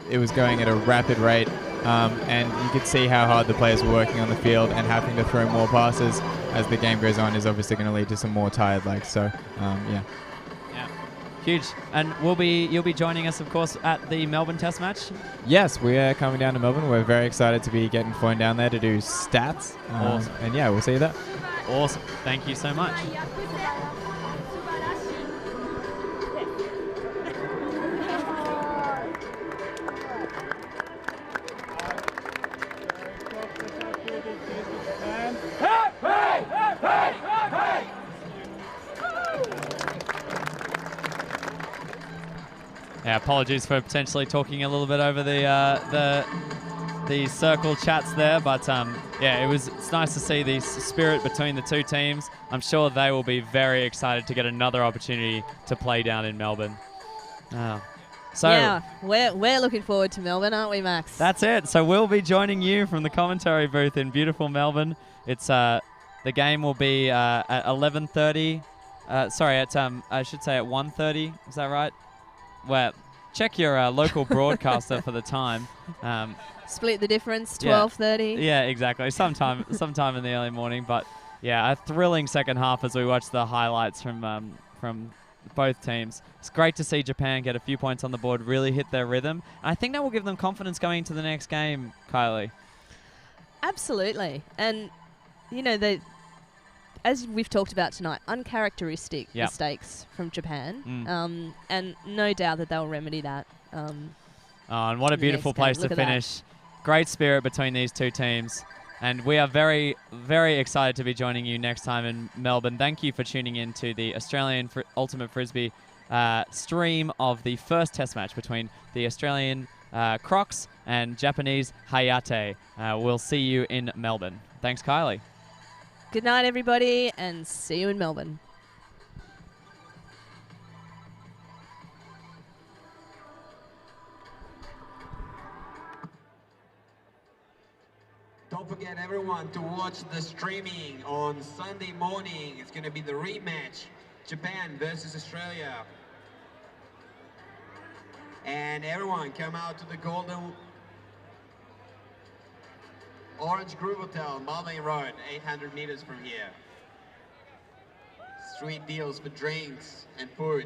It was going at a rapid rate, and you could see how hard the players were working on the field, and having to throw more passes as the game goes on is obviously going to lead to some more tired legs. So, yeah. Yeah, huge. And you'll be joining us, of course, at the Melbourne Test match. Yes, we are coming down to Melbourne. We're very excited to be getting flown down there to do stats. Awesome. And yeah, we'll see you there. Awesome. Thank you so much. Yeah, apologies for potentially talking a little bit over the circle chats there, but yeah, it's nice to see the spirit between the two teams. I'm sure they will be very excited to get another opportunity to play down in Melbourne. So yeah, we're looking forward to Melbourne, aren't we, Max? That's it. So we'll be joining you from the commentary booth in beautiful Melbourne. It's the game will be at 11:30. Sorry, I should say at 1:30. Is that right? Well, check your local broadcaster for the time. Split the difference, 12:30. Yeah, exactly. Sometime in the early morning. But yeah, a thrilling second half as we watch the highlights from both teams. It's great to see Japan get a few points on the board, really hit their rhythm. And I think that will give them confidence going into the next game, Kylie. Absolutely. And, as we've talked about tonight, uncharacteristic mistakes from Japan. And no doubt that they'll remedy that. And what a beautiful place to finish. Great spirit between these two teams. And we are very, very excited to be joining you next time in Melbourne. Thank you for tuning in to the Australian Ultimate Frisbee stream of the first test match between the Australian Crocs and Japanese Hayate. We'll see you in Melbourne. Thanks, Kylie. Good night, everybody, and see you in Melbourne. Don't forget, everyone, to watch the streaming on Sunday morning. It's going to be the rematch, Japan versus Australia. And everyone, come out to the Golden Orange Groove Hotel, Marlene Road, 800 meters from here. Street deals for drinks and food.